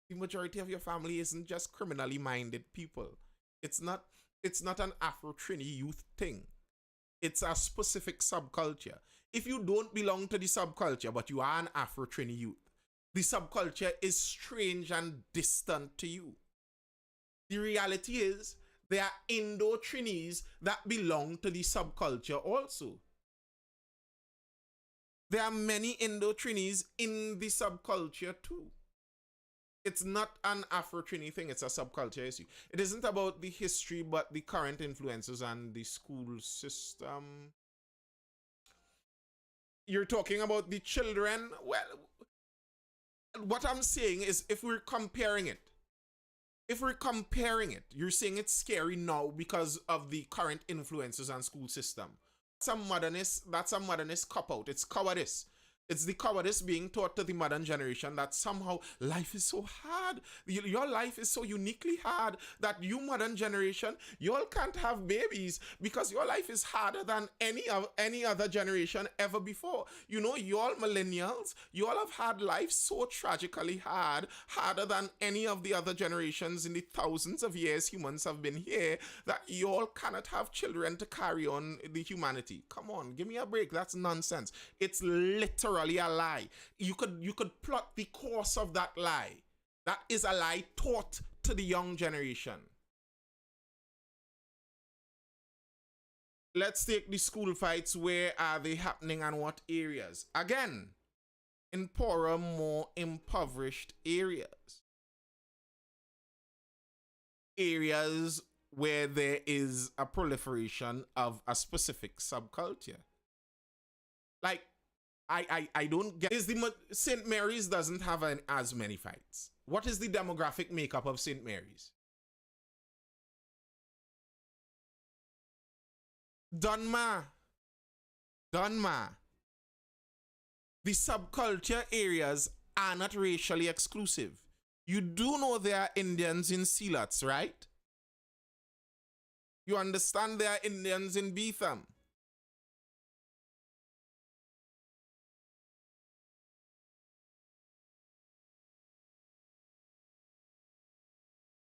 The majority of your family isn't just criminally minded people. It's not an Afro-Trini youth thing. It's a specific subculture. If you don't belong to the subculture, but you are an Afro-Trini youth, the subculture is strange and distant to you. The reality is, there are Indo-Trinis that belong to the subculture also. There are many Indo-Trinis in the subculture too. It's not an Afro-Trini thing, it's a subculture issue. It isn't about the history, but the current influences and the school system. You're talking about the children. Well, what I'm saying is if we're comparing it, you're saying it's scary now because of the current influences and school system. That's a modernist cop-out. It's cowardice. It's the cowardice being taught to the modern generation that somehow life is so hard. Your life is so uniquely hard that you modern generation, you all can't have babies because your life is harder than any other generation ever before. You know, you all millennials, you all have had life so tragically hard, harder than any of the other generations in the thousands of years humans have been here, that you all cannot have children to carry on the humanity. Come on, give me a break. That's nonsense. It's literally a lie. You could plot the course of that lie. That is a lie taught to the young generation. Let's take the school fights. Where are they happening and what areas? Again, in poorer, more impoverished areas. Areas where there is a proliferation of a specific subculture. Like, I don't get... St. Mary's doesn't have as many fights. What is the demographic makeup of St. Mary's? Dunma, Dunma. The subculture areas are not racially exclusive. You do know there are Indians in Silats, right? You understand there are Indians in Beetham.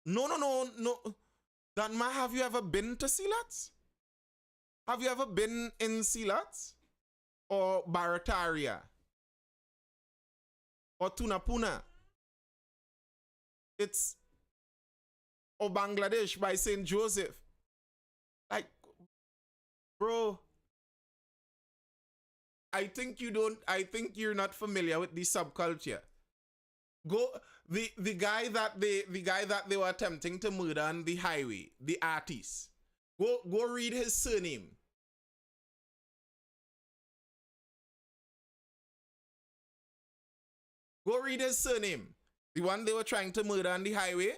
No, no, no, no. Danma, have you ever been to Silats? Have you ever been in Silats? Or Barataria? Or Tunapuna? It's or Bangladesh by St. Joseph. Like, bro, I think you're not familiar with the subculture. Go the guy that they were attempting to murder on the highway, the artist. Go read his surname. Go read his surname. The one they were trying to murder on the highway.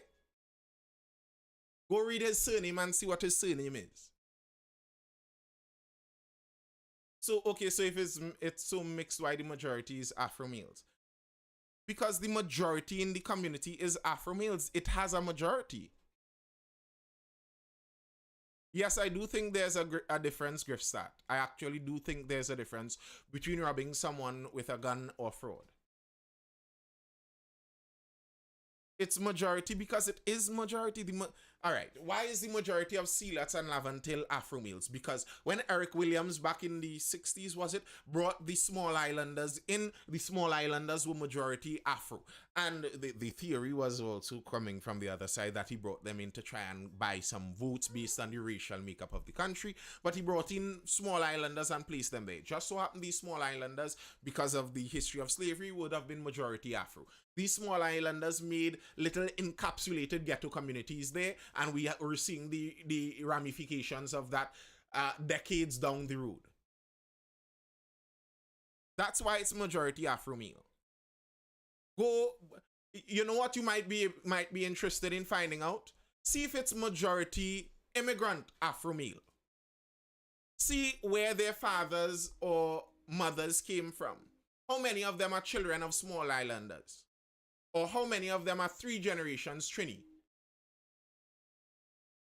Go read his surname and see what his surname is. So okay, so if it's so mixed, why the majority is Afro males? Because the majority in the community is Afro males. It has a majority. Yes, I do think there's a difference, Griffstat. I actually do think there's a difference between robbing someone with a gun or fraud. It's majority because it is majority. All right. Why is the majority of Sealats and Laventille Afro males? Because when Eric Williams back in the 60s, was it, brought the small islanders in, the small islanders were majority Afro. And the theory was also coming from the other side that he brought them in to try and buy some votes based on the racial makeup of the country. But he brought in small islanders and placed them there. Just so happened these small islanders, because of the history of slavery, would have been majority Afro. These small islanders made little encapsulated ghetto communities there, and we're seeing the ramifications of that decades down the road. That's why it's majority Afro male. Go, you know what you might be interested in finding out? See if it's majority immigrant Afro male. See where their fathers or mothers came from. How many of them are children of small islanders? Or how many of them are 3 generations Trini?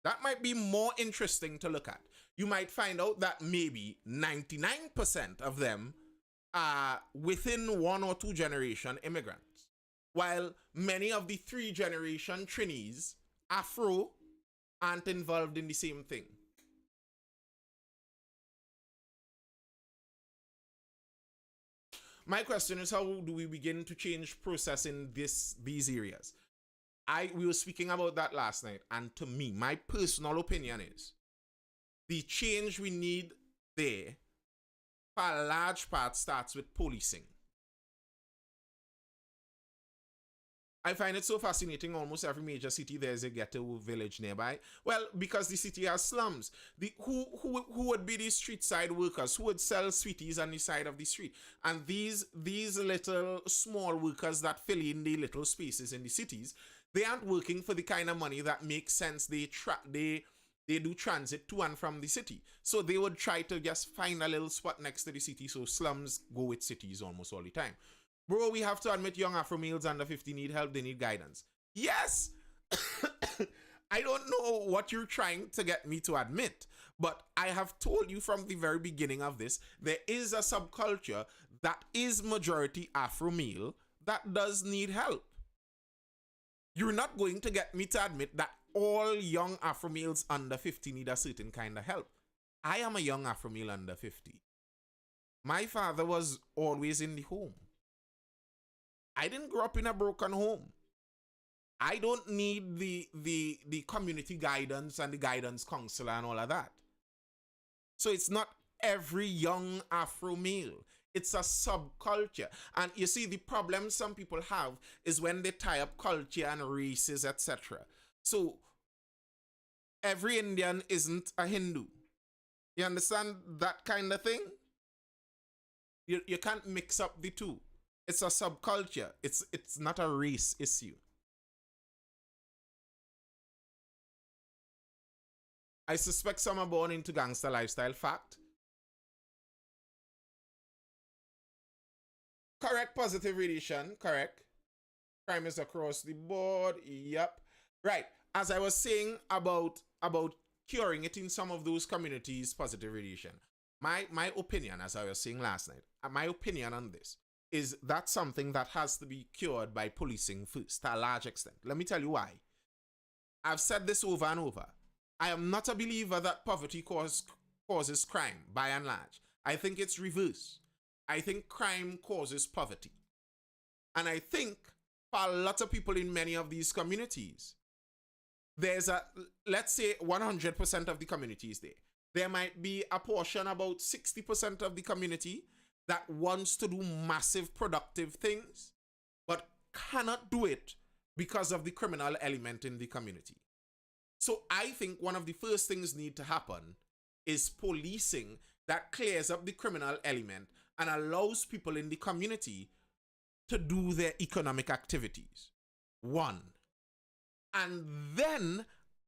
That might be more interesting to look at. You might find out that maybe 99% of them are within 1 or 2 generation immigrants, while many of the 3 generation Trinis, Afro, aren't involved in the same thing. My question is, how do we begin to change process in these areas? We were speaking about that last night, and to me, my personal opinion is the change we need there, for a large part, starts with policing. I find it so fascinating. Almost every major city there's a ghetto village nearby. Well, because the city has slums. Who would be the street side workers? Who would sell sweeties on the side of the street? And these little small workers that fill in the little spaces in the cities, they aren't working for the kind of money that makes sense. They do transit to and from the city. So they would try to just find a little spot next to the city. So slums go with cities almost all the time. Bro, we have to admit young Afro males under 50 need help. They need guidance. Yes! I don't know what you're trying to get me to admit, but I have told you from the very beginning of this, there is a subculture that is majority Afro male that does need help. You're not going to get me to admit that all young Afro males under 50 need a certain kind of help. I am a young Afro male under 50. My father was always in the home. I didn't grow up in a broken home. I don't need the community guidance and the guidance counselor and all of that. So it's not every young Afro male. It's a subculture. And you see, the problem some people have is when they tie up culture and races, etc. So every Indian isn't a Hindu. You understand that kind of thing? You can't mix up the two. It's a subculture. It's not a race issue. I suspect some are born into gangster lifestyle. Fact. Correct. Positive radiation. Correct. Crime is across the board. Yep. Right. As I was saying about curing it in some of those communities, positive radiation. My opinion, as I was saying last night, my opinion on this is that something that has to be cured by policing first, to a large extent. Let me tell you why. I've said this over and over. I am not a believer that poverty causes crime, by and large. I think it's reverse. I think crime causes poverty. And I think for a lot of people in many of these communities, there's let's say 100% of the community is there might be a portion, about 60% of the community, that wants to do massive productive things, but cannot do it because of the criminal element in the community. So I think one of the first things need to happen is policing that clears up the criminal element and allows people in the community to do their economic activities. One. And then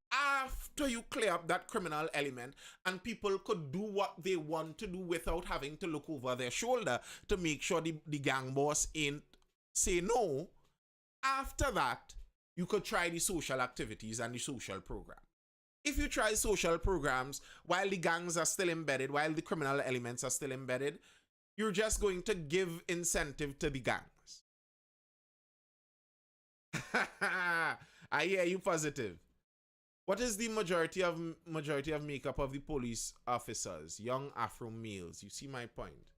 after you clear up that criminal element and people could do what they want to do without having to look over their shoulder to make sure the gang boss ain't say no, after that, you could try the social activities and the social program. If you try social programs while the gangs are still embedded, while the criminal elements are still embedded, you're just going to give incentive to the gangs. I hear you positive. What is the majority of makeup of the police officers? Young Afro males. You see my point?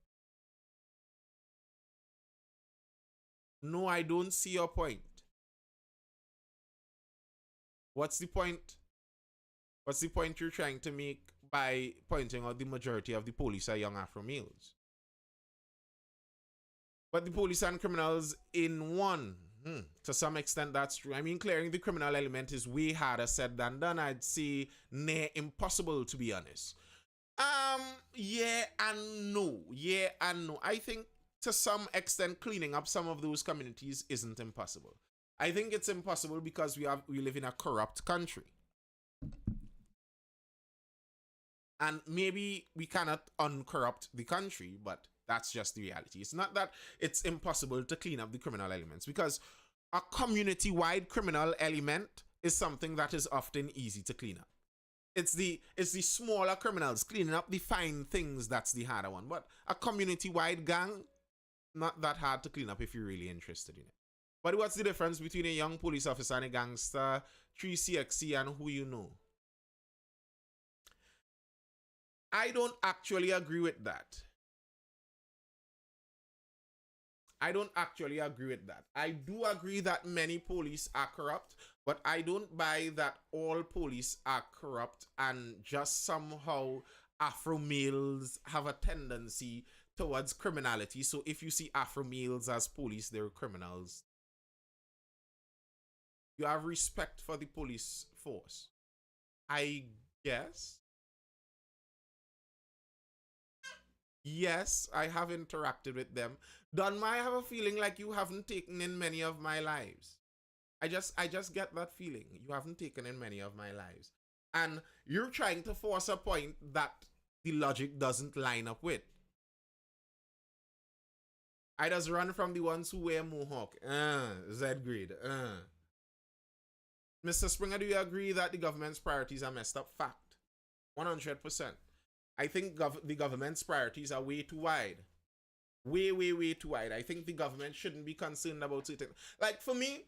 No, I don't see your point. What's the point? What's the point you're trying to make by pointing out the majority of the police are young Afro males? But the police and criminals in one. To some extent, that's true. I mean, clearing the criminal element is way harder said than done. I'd say near impossible, to be honest. Yeah and no. Yeah and no. I think to some extent, cleaning up some of those communities isn't impossible. I think it's impossible because we live in a corrupt country. And maybe we cannot uncorrupt the country, but that's just the reality. It's not that it's impossible to clean up the criminal elements, because a community-wide criminal element is something that is often easy to clean up. It's the smaller criminals cleaning up the fine things that's the harder one. But a community-wide gang, not that hard to clean up if you're really interested in it. But what's the difference between a young police officer and a gangster, 3CXC, and who you know? I don't actually agree with that. I don't actually agree with that. I do agree that many police are corrupt, but I don't buy that all police are corrupt and just somehow Afro males have a tendency towards criminality. So if you see Afro males as police, they're criminals. You have respect for the police force, I guess. Yes, I have interacted with them. Donma, I have a feeling like you haven't taken in many of my lives. I just get that feeling. You haven't taken in many of my lives. And you're trying to force a point that the logic doesn't line up with. I just run from the ones who wear mohawk. Z-grade. Mr. Springer, do you agree that the government's priorities are messed up? Fact. 100%. I think the government's priorities are way too wide. Way too wide. I think the government shouldn't be concerned about certain... Like, for me,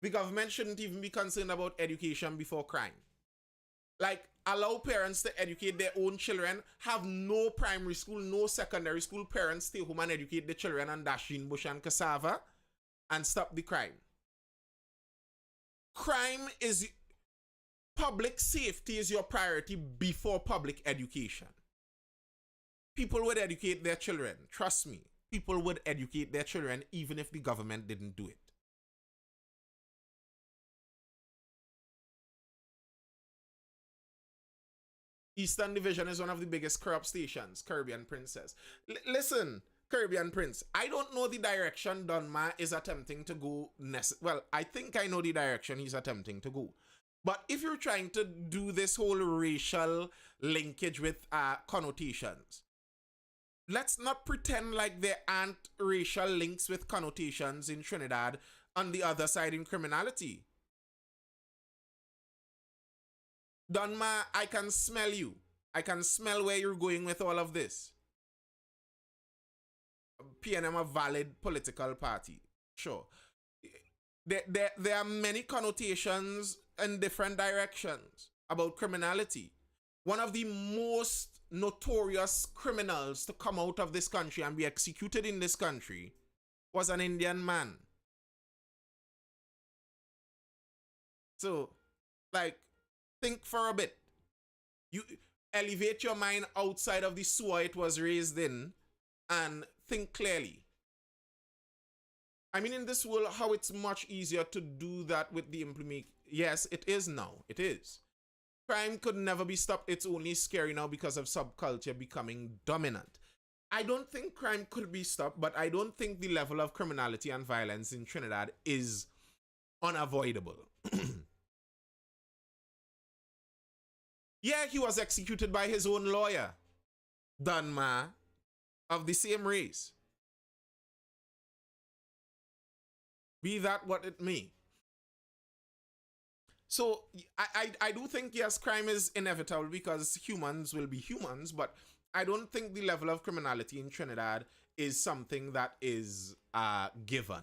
the government shouldn't even be concerned about education before crime. Like, allow parents to educate their own children, have no primary school, no secondary school, parents stay home and educate their children and dash in bush and cassava, and stop the crime. Crime is... Public safety is your priority before public education. People would educate their children. Trust me. People would educate their children even if the government didn't do it. Eastern Division is one of the biggest corrupt stations, Caribbean Princess. Listen, Caribbean Prince, I don't know the direction Donma is attempting to go. Well, I think I know the direction he's attempting to go. But if you're trying to do this whole racial linkage with connotations, let's not pretend like there aren't racial links with connotations in Trinidad on the other side in criminality. Donma, I can smell you. I can smell where you're going with all of this. PNM a valid political party. Sure. There are many connotations in different directions about criminality. One of the most notorious criminals to come out of this country and be executed in this country was an Indian man. So, like, think for a bit. You elevate your mind outside of the sewer it was raised in and think clearly. I mean, in this world, how it's much easier to do that with the implement. Yes, it is now. It is. Crime could never be stopped. It's only scary now because of subculture becoming dominant. I don't think crime could be stopped, but I don't think the level of criminality and violence in Trinidad is unavoidable. Yeah, he was executed by his own lawyer, Dunma, of the same race. Be that what it may. So I do think, yes, crime is inevitable because humans will be humans, but I don't think the level of criminality in Trinidad is something that is given.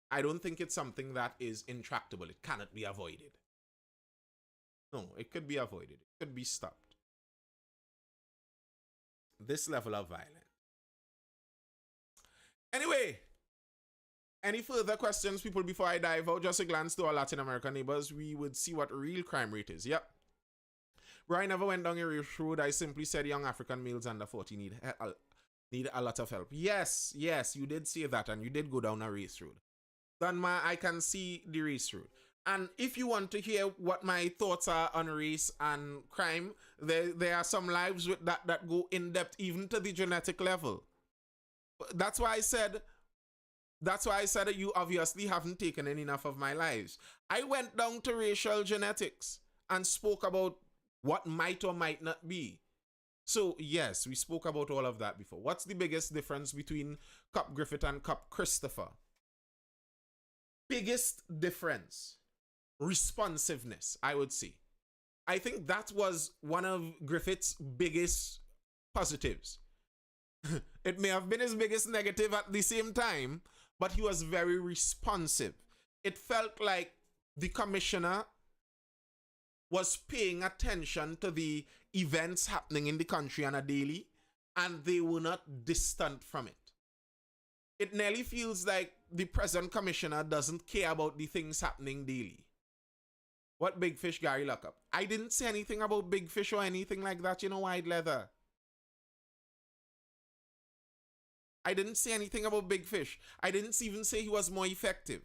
I don't think it's something that is intractable. It cannot be avoided. No, it could be avoided. It could be stopped. This level of violence. Anyway, any further questions, people, before I dive out? Just a glance to our Latin American neighbors, we would see what real crime rate is. Yep. Bro, I never went down a race road. I simply said young African males under 40 need a lot of help. Yes, you did say that, and you did go down a race road. Danma, I can see the race road. And if you want to hear what my thoughts are on race and crime, there are some lives with that go in depth, even to the genetic level. That's why I said that you obviously haven't taken in enough of my lives. I went down to racial genetics and spoke about what might or might not be. So yes, we spoke about all of that before. What's the biggest difference between Cop Griffith and Cop Christopher? Biggest difference. Responsiveness, I would say. I think that was one of Griffith's biggest positives. It may have been his biggest negative at the same time, but he was very responsive. It felt like the commissioner was paying attention to the events happening in the country on a daily, and they were not distant from it. It nearly feels like the present commissioner doesn't care about the things happening daily. What Big Fish Gary Lockup? I didn't say anything about Big Fish or anything like that, you know, White Leather. I didn't say anything about Big Fish. I didn't even say he was more effective.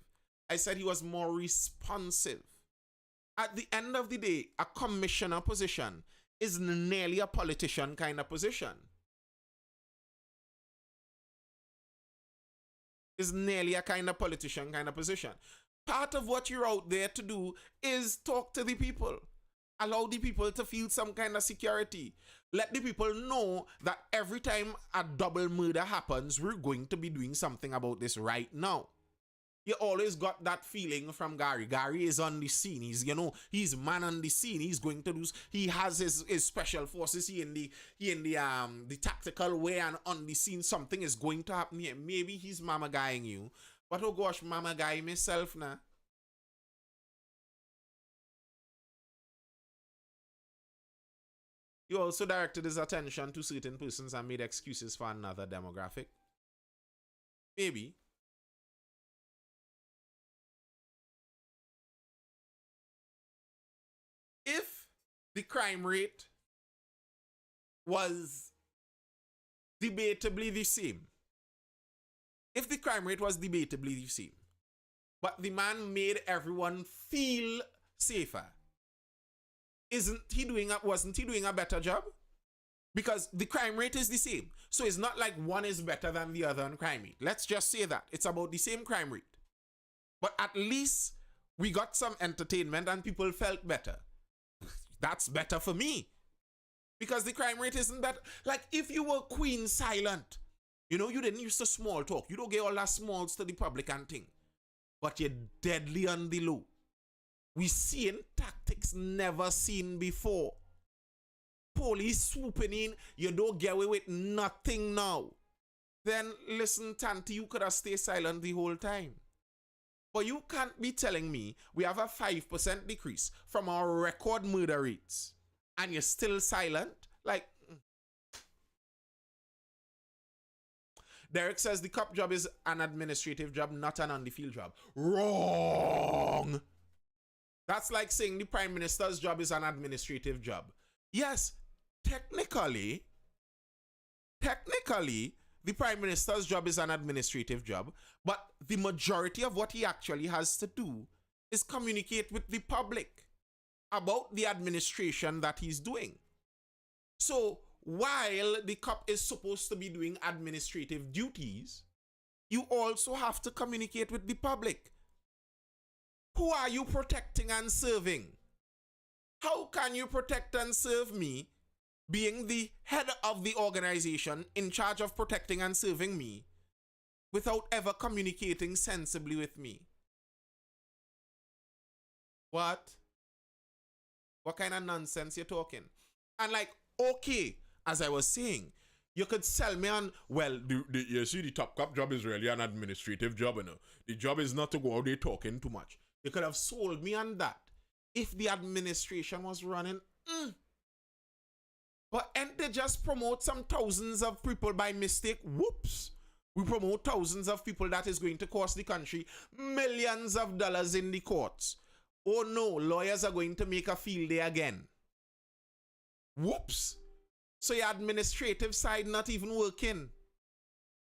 I said he was more responsive. At the end of the day, a commissioner position is nearly a politician kind of position. Is nearly a kind of politician kind of position. Part of what you're out there to do is talk to the people. Allow the people to feel some kind of security. Let the people know that every time a double murder happens, we're going to be doing something about this right now. You always got that feeling from Gary. Gary is on the scene. He's man on the scene. He's going to do. He has his special forces. He in the tactical way and on the scene. Something is going to happen here. Maybe he's mama guying you, but oh gosh, mama guy myself now. He also directed his attention to certain persons and made excuses for another demographic. Maybe. If the crime rate was debatably the same, but the man made everyone feel safer, wasn't he doing a better job? Because the crime rate is the same. So it's not like one is better than the other on crime rate. Let's just say that. It's about the same crime rate. But at least We got some entertainment and people felt better. That's better for me. Because the crime rate isn't better. Like, if you were queen silent, you know, you didn't use to small talk. You don't get all that smalls to the public and thing. But you're deadly on the low. We seeing tactics never seen before. Police swooping in, you don't get away with nothing now. Then listen, Tanti, you could have stayed silent the whole time. But you can't be telling me we have a 5% decrease from our record murder rates and you're still silent? Like, Derek says the cop job is an administrative job, not an on-the-field job. Wrong! That's like saying the Prime Minister's job is an administrative job. Yes, technically, the Prime Minister's job is an administrative job, but the majority of what he actually has to do is communicate with the public about the administration that he's doing. So while the cop is supposed to be doing administrative duties, you also have to communicate with the public. Who are you protecting and serving? How can you protect and serve me, being the head of the organization in charge of protecting and serving me, without ever communicating sensibly with me? What? What kind of nonsense you're talking? And like, okay, as I was saying, you could sell me on, well, you see, the top cop job is really an administrative job, you know. The job is not to go out there talking too much. You could have sold me on that if the administration was running. But and they just promote some thousands of people by mistake. Whoops. We promote thousands of people that is going to cost the country millions of dollars in the courts. Oh no, lawyers are going to make a field day again. Whoops. So your administrative side not even working.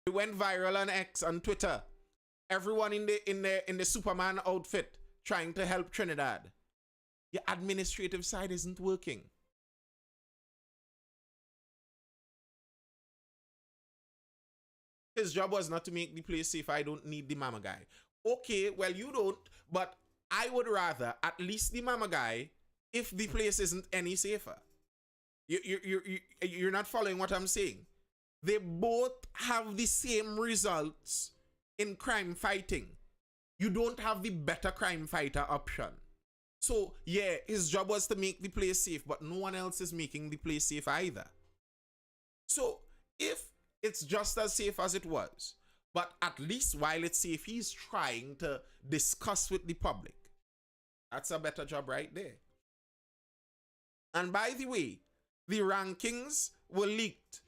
It went viral on X, on Twitter. Everyone in the Superman outfit trying to help Trinidad. Your administrative side isn't working. His job was not to make the place safe. I don't need the mama guy. Okay, well, you don't, but I would rather at least the mama guy if the place isn't any safer. You're not following what I'm saying. They both have the same results in crime fighting. You don't have the better crime fighter option. So, yeah, his job was to make the place safe, but no one else is making the place safe either. So, if it's just as safe as it was, but at least while it's safe, he's trying to discuss with the public. That's a better job right there. And by the way, the rankings were leaked.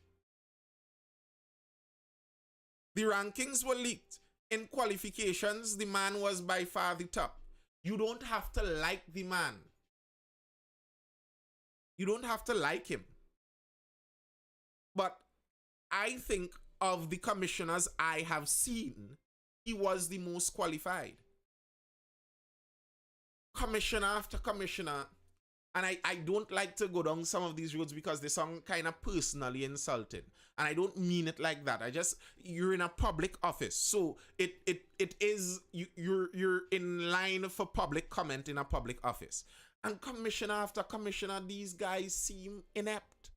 The rankings were leaked. In qualifications, the man was by far the top. You don't have to like the man. You don't have to like him. But I think of the commissioners I have seen, he was the most qualified. Commissioner after commissioner. And I don't like to go down some of these roads because they sound kind of personally insulting. And I don't mean it like that. You're in a public office. So it is, you're in line for public comment in a public office. And commissioner after commissioner, these guys seem inept.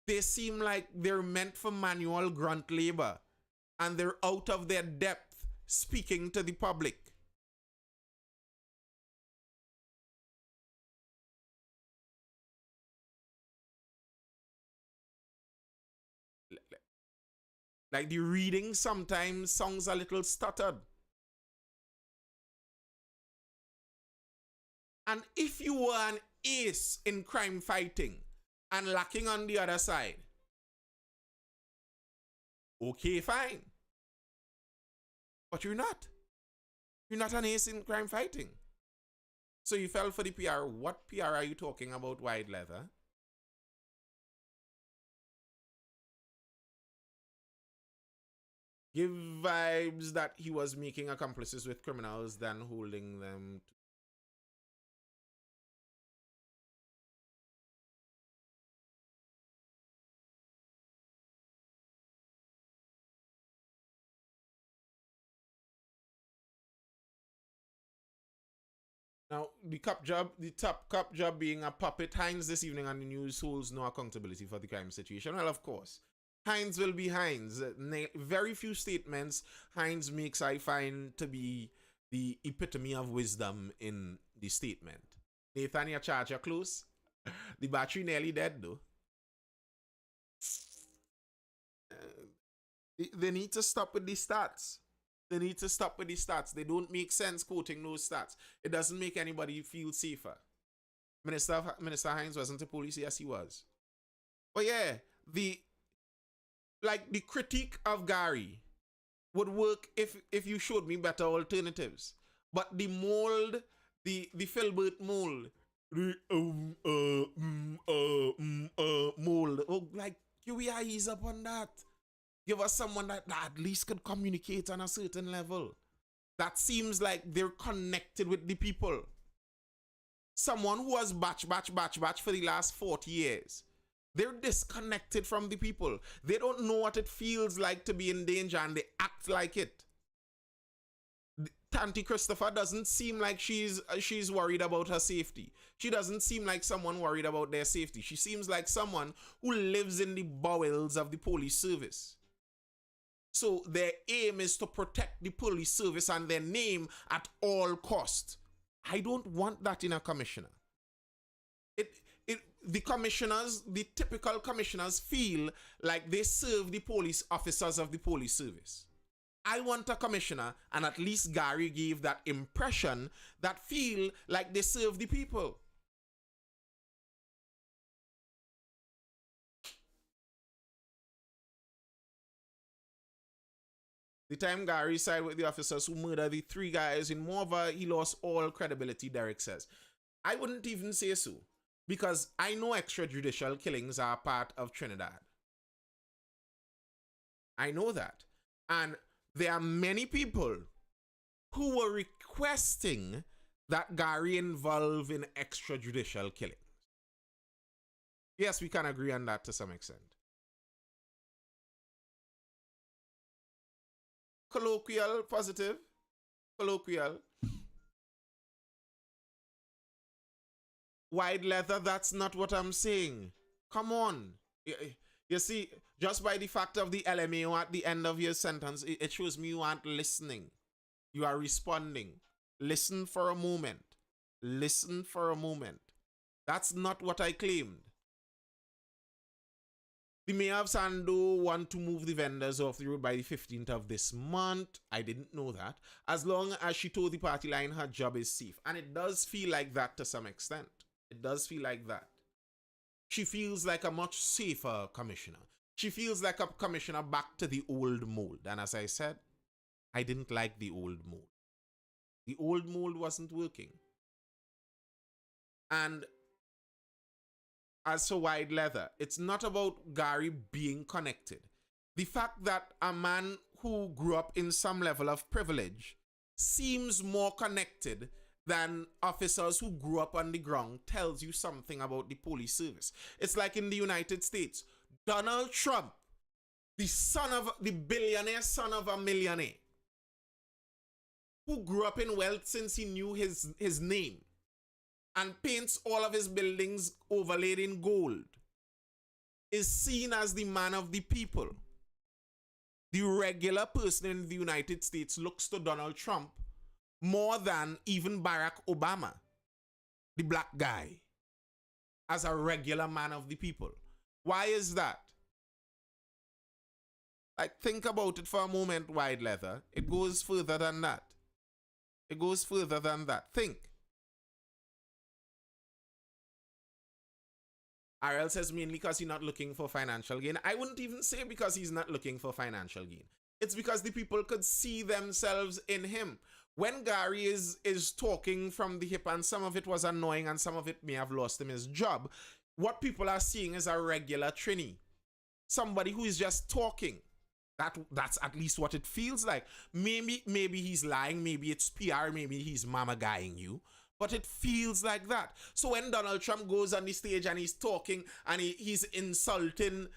They seem like they're meant for manual grunt labor. And they're out of their depth speaking to the public. Like the reading sometimes sounds a little stuttered. And if you were an ace in crime fighting and lacking on the other side, okay, fine. But you're not. You're not an ace in crime fighting. So you fell for the PR. What PR are you talking about, White Leather? Give vibes that he was making accomplices with criminals than holding them to Now, the top cop job being a puppet, Hines this evening on the news holds no accountability for the crime situation. Well, of course. Hines will be Hines. Very few statements Hines makes I find to be the epitome of wisdom in the statement. Nathan, your charger close. The battery nearly dead though. They need to stop with the stats. They need to stop with the stats. They don't make sense quoting those stats. It doesn't make anybody feel safer. Minister Hines wasn't a police. Yes, he was. But yeah, the critique of Gary would work if you showed me better alternatives. But the mold, the Filbert mold, mold. Oh, like QEI ease up on that. Give us someone that at least could communicate on a certain level. That seems like they're connected with the people. Someone who has batch for the last 40 years. They're disconnected from the people. They don't know what it feels like to be in danger and they act like it. Tanti Christopher doesn't seem like she's worried about her safety. She doesn't seem like someone worried about their safety. She seems like someone who lives in the bowels of the police service. So their aim is to protect the police service and their name at all cost. I don't want that in a commissioner. The commissioners, the typical commissioners feel like they serve the police officers of the police service. I want a commissioner, and at least Gary gave that impression, that feel like they serve the people. The time Gary sided with the officers who murdered the 3 guys in Morva, he lost all credibility, Derek says. I wouldn't even say so, because I know extrajudicial killings are part of Trinidad. I know that. And there are many people who were requesting that Gary involve in extrajudicial killings. Yes, we can agree on that to some extent. Colloquial, positive. Colloquial. Wide leather, that's not what I'm saying. Come on. You see, just by the fact of the LMAO at the end of your sentence, it shows me you aren't listening. You are responding. Listen for a moment. Listen for a moment. That's not what I claimed. The mayor of Sando want to move the vendors off the road by the 15th of this month. I didn't know that. As long as she told the party line her job is safe. And it does feel like that to some extent. It does feel like that. She feels like a much safer commissioner. She feels like a commissioner back to the old mold. And as I said, I didn't like the old mold. The old mold wasn't working. And as for wide leather, it's not about Gary being connected. The fact that a man who grew up in some level of privilege seems more connected than officers who grew up on the ground tells you something about the police service. It's like in the United States, Donald Trump, the billionaire son of a millionaire, who grew up in wealth since he knew his name, and paints all of his buildings overlaid in gold, is seen as the man of the people. The regular person in the United States looks to Donald Trump more than even Barack Obama, the black guy, as a regular man of the people. Why is that? Like, think about it for a moment, wide leather. It goes further than that. It goes further than that. Think. RL says mainly because he's not looking for financial gain. I wouldn't even say because he's not looking for financial gain. It's because the people could see themselves in him. When Gary is talking from the hip, and some of it was annoying and some of it may have lost him his job, what people are seeing is a regular Trini. Somebody who is just talking. That's at least what it feels like. Maybe he's lying, maybe it's PR, maybe he's mama guying you. But it feels like that. So when Donald Trump goes on the stage and he's talking and he's insulting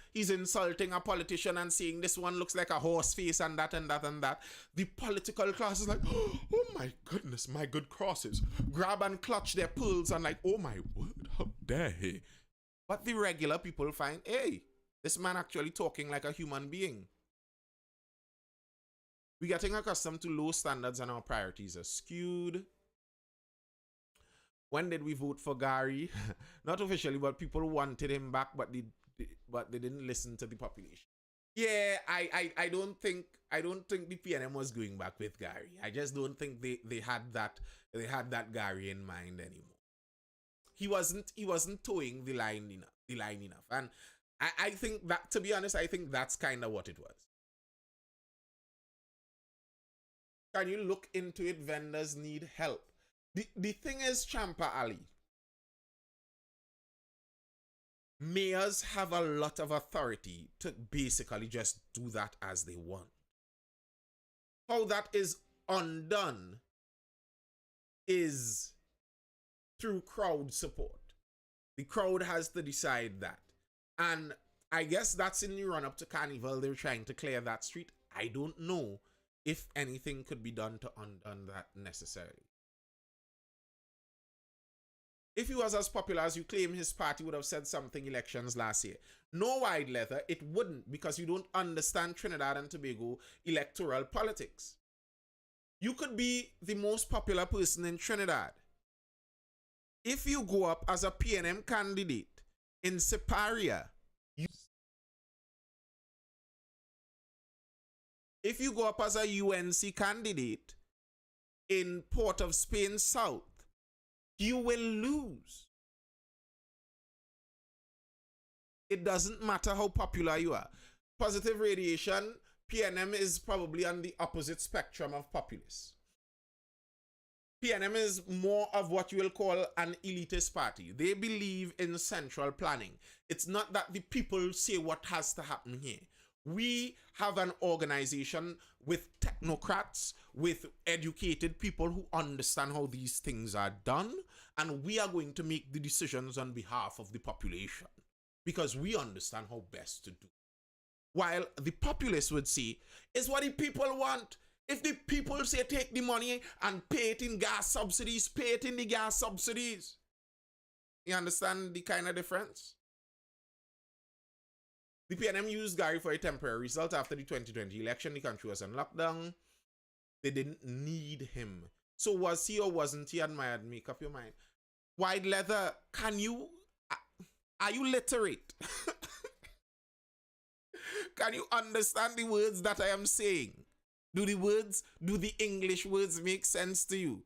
a politician and saying this one looks like a horse face and that and that and that, the political class is like, oh my goodness, my good crosses. Grab and clutch their pearls and like, oh my word, how dare he. But the regular people find, hey, this man actually talking like a human being. We're getting accustomed to low standards and our priorities are skewed. When did we vote for Gary? Not officially, but people wanted him back, but they didn't listen to the population. Yeah, I don't think the PNM was going back with Gary. I just don't think they had that Gary in mind anymore. He wasn't towing the line enough. And I think that, to be honest, I think that's kind of what it was. Can you look into it? Vendors need help. The thing is, Champa Ali, mayors have a lot of authority to basically just do that as they want. How that is undone is through crowd support. The crowd has to decide that. And I guess that's in the run-up to Carnival. They're trying to clear that street. I don't know if anything could be done to undone that necessarily. If he was as popular as you claim, his party would have said something elections last year. No, Wide Leather, it wouldn't, because you don't understand Trinidad and Tobago electoral politics. You could be the most popular person in Trinidad. If you go up as a PNM candidate in Siparia, if you go up as a UNC candidate in Port of Spain South, you will lose. It doesn't matter how popular you are. Positive radiation, PNM is probably on the opposite spectrum of populace. PNM is more of what you will call an elitist party. They believe in central planning. It's not that the people say what has to happen here. We have an organization with technocrats, with educated people who understand how these things are done, and we are going to make the decisions on behalf of the population because we understand how best to do. While the populace would say, is what the people want. If the people say take the money and pay it in gas subsidies, pay it in the gas subsidies. You understand the kind of difference? The PNM used Gary for a temporary result after the 2020 election. The country was on lockdown. They didn't need him. So was he or wasn't he admired? Make up your mind. Wide Leather, are you literate? Can you understand the words that I am saying? Do the English words make sense to you?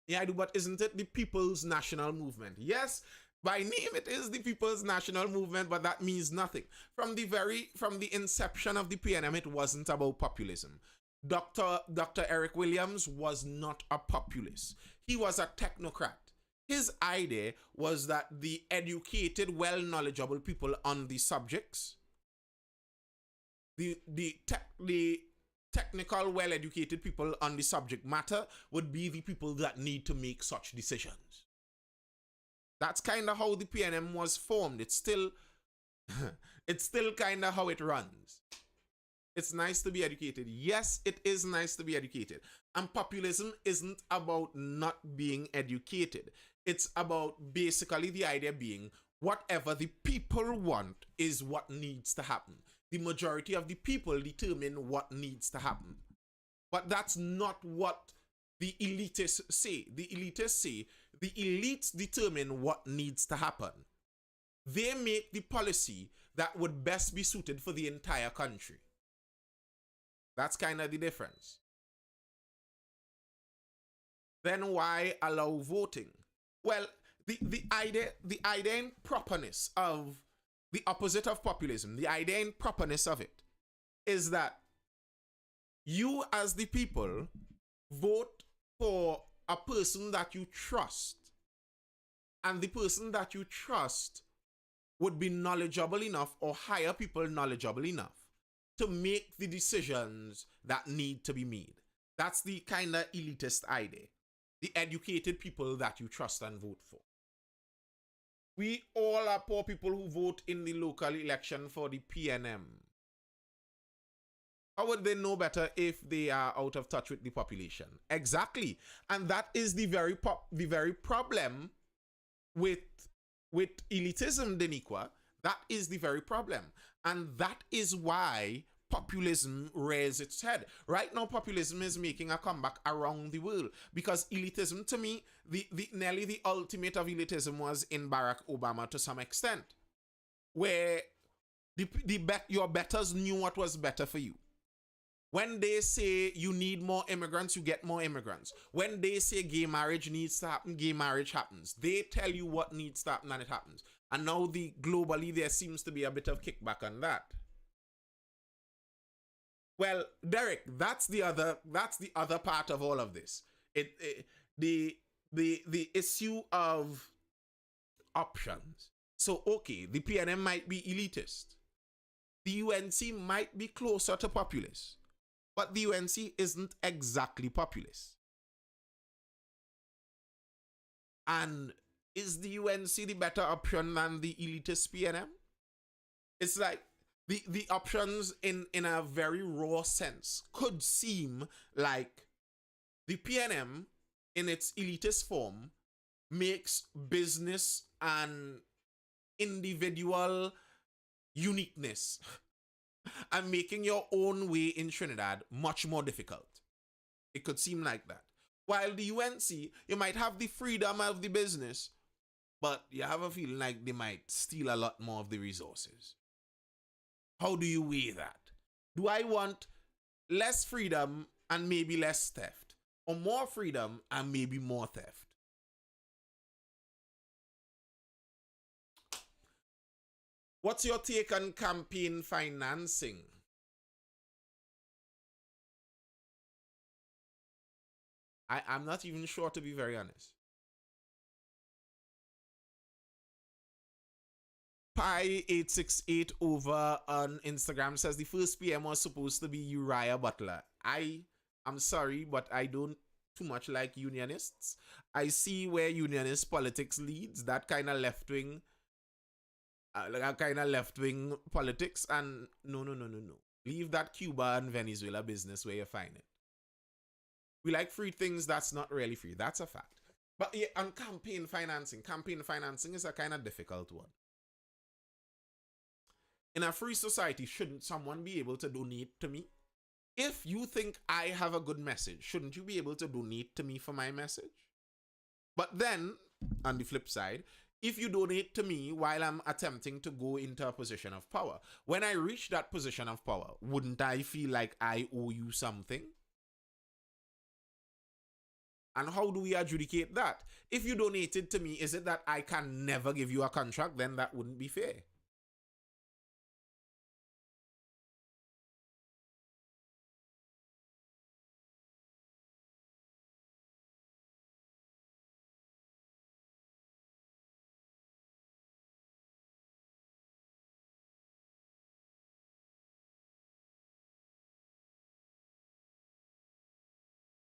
Yeah, I do, but isn't it the People's National Movement? Yes, by name it is the People's National Movement, but that means nothing. From the inception of the PNM, it wasn't about populism. Dr. Eric Williams was not a populist. He was a technocrat. His idea was that the educated, well-knowledgeable people on the subjects, the technical, well-educated people on the subject matter would be the people that need to make such decisions. That's kind of how the PNM was formed. It's still kind of how it runs. It's nice to be educated. Yes, it is nice to be educated. And populism isn't about not being educated. It's about basically the idea being whatever the people want is what needs to happen. The majority of the people determine what needs to happen. But that's not what the elitists say. The elitists say the elites determine what needs to happen. They make the policy that would best be suited for the entire country. That's kind of the difference. Then why allow voting? Well, the idea in properness of the opposite of populism, the idea in properness of it is that you as the people vote for a person that you trust, and the person that you trust would be knowledgeable enough or hire people knowledgeable enough to make the decisions that need to be made. That's the kind of elitist idea. The educated people that you trust and vote for. We all are poor people who vote in the local election for the PNM. How would they know better if they are out of touch with the population? Exactly. And that is the very problem with elitism, Deniqua. That is the very problem. And that is why populism rears its head. Right now, populism is making a comeback around the world because elitism, to me, nearly the ultimate of elitism was in Barack Obama to some extent, where your betters knew what was better for you. When they say you need more immigrants, you get more immigrants. When they say gay marriage needs to happen, gay marriage happens. They tell you what needs to happen and it happens. And now globally there seems to be a bit of kickback on that. Well, Derek, that's the other part of all of this. The issue of options. So okay, the PNM might be elitist. The UNC might be closer to populist. But the UNC isn't exactly populist. And is the UNC the better option than the elitist PNM? It's like the options in a very raw sense could seem like the PNM in its elitist form makes business and individual uniqueness and making your own way in Trinidad much more difficult. It could seem like that. While the UNC, you might have the freedom of the business, but you have a feeling like they might steal a lot more of the resources. How do you weigh that? Do I want less freedom and maybe less theft? Or more freedom and maybe more theft? What's your take on campaign financing? I'm not even sure, to be very honest. Pi868 over on Instagram says the first PM was supposed to be Uriah Butler. I'm sorry, but I don't too much like unionists. I see where unionist politics leads, that kind of left-wing politics, and no. Leave that Cuba and Venezuela business where you find it. We like free things that's not really free. That's a fact. But yeah, on campaign financing is a kind of difficult one. In a free society, shouldn't someone be able to donate to me? If you think I have a good message, shouldn't you be able to donate to me for my message? But then, on the flip side, if you donate to me while I'm attempting to go into a position of power, when I reach that position of power, wouldn't I feel like I owe you something? And how do we adjudicate that? If you donated to me, is it that I can never give you a contract? Then that wouldn't be fair.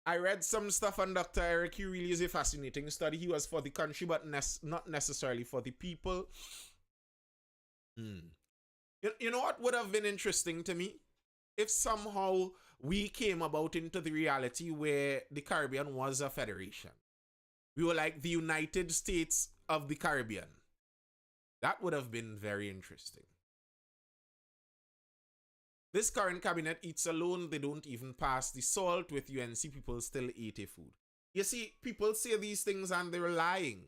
I read some stuff on Dr. Eric. He really is a fascinating study. He was for the country, but not necessarily for the people. You know what would have been interesting to me? If somehow we came about into the reality where the Caribbean was a federation. We were like the United States of the Caribbean. That would have been very interesting. This current cabinet eats alone. They don't even pass the salt. With UNC, people still eat a food. You see, people say these things and they're lying.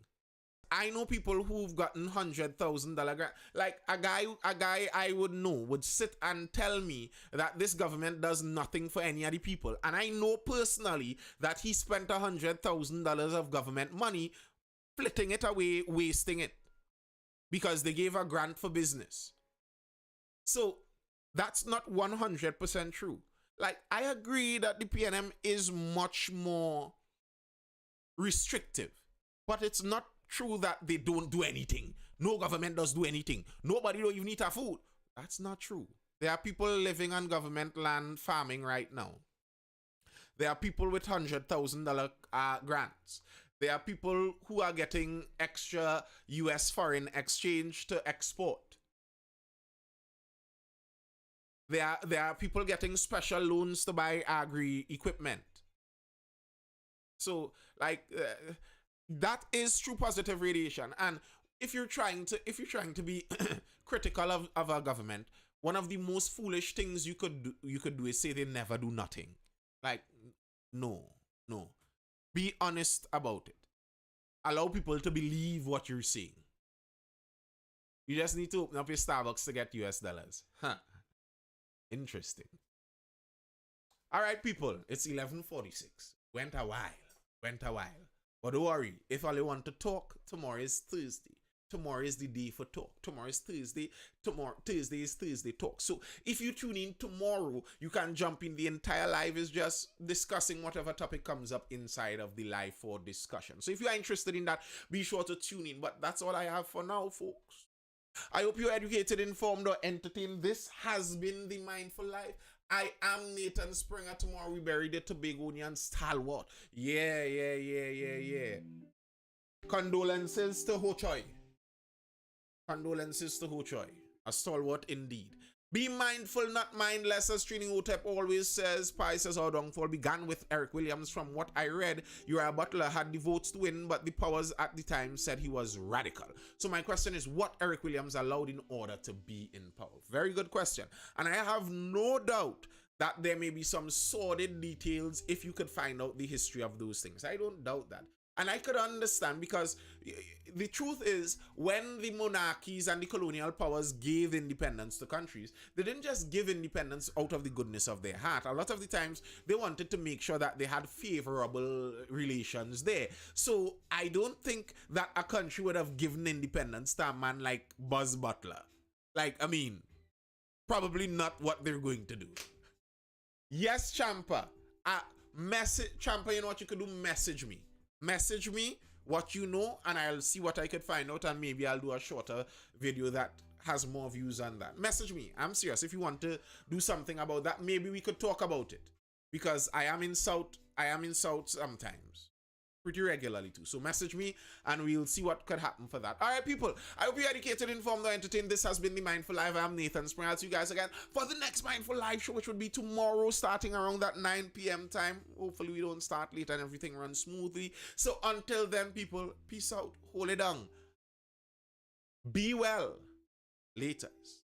I know people who've gotten $100,000 grant. Like a guy I would know would sit and tell me that this government does nothing for any of the people. And I know personally that he spent $100,000 of government money flitting it away, wasting it. Because they gave a grant for business. So that's not 100% true. Like, I agree that the PNM is much more restrictive, but it's not true that they don't do anything. No government does do anything. Nobody don't even eat our food. That's not true. There are people living on government land farming right now. There are people with $100,000 grants. There are people who are getting extra US foreign exchange to export. There are people getting special loans to buy agri equipment. So, like, that is true positive radiation. And if you're trying to be critical of our government, one of the most foolish things you could do is say they never do nothing. Like, no. Be honest about it. Allow people to believe what you're saying. You just need to open up your Starbucks to get US dollars. Huh. Interesting. All right, people. It's 11:46. Went a while. But don't worry. If all you want to talk, tomorrow is Thursday. Tomorrow is the day for talk. Tomorrow is Thursday. Thursday is Thursday talk. So if you tune in tomorrow, you can jump in. The entire live is just discussing whatever topic comes up inside of the live for discussion. So if you are interested in that, be sure to tune in. But that's all I have for now, folks. I hope you're educated, informed, or entertained. This has been the Mindful Life. I am Nathan Springer. Tomorrow we bury the Tobagonian stalwart. Yeah. Condolences to Ho Choi. A stalwart indeed. Be mindful, not mindless, as Training Hotep always says. Pi says our downfall began with Eric Williams. From what I read, Uriah Butler had the votes to win, but the powers at the time said he was radical. So my question is, what Eric Williams allowed in order to be in power? Very good question. And I have no doubt that there may be some sordid details if you could find out the history of those things. I don't doubt that. And I could understand, because the truth is, when the monarchies and the colonial powers gave independence to countries, they didn't just give independence out of the goodness of their heart. A lot of the times, they wanted to make sure that they had favorable relations there. So I don't think that a country would have given independence to a man like Buzz Butler. Probably not what they're going to do. Yes, Champa. Champa, you know what you could do? Message me what you know, and I'll see what I could find out, and maybe I'll do a shorter video that has more views on that. Message me. I'm serious. If you want to do something about that, maybe we could talk about it, because I am in South sometimes, pretty regularly too. So message me and we'll see what could happen for that. All right, people, I hope you're educated, informed, or entertained. This has been the Mindful Live. I'm Nathan Springer. I'll see you guys again for the next Mindful Live show, which would be tomorrow, starting around that 9 p.m. time. Hopefully we don't start late and everything runs smoothly. So until then, people, peace out. Hold it down. Be well. Laters.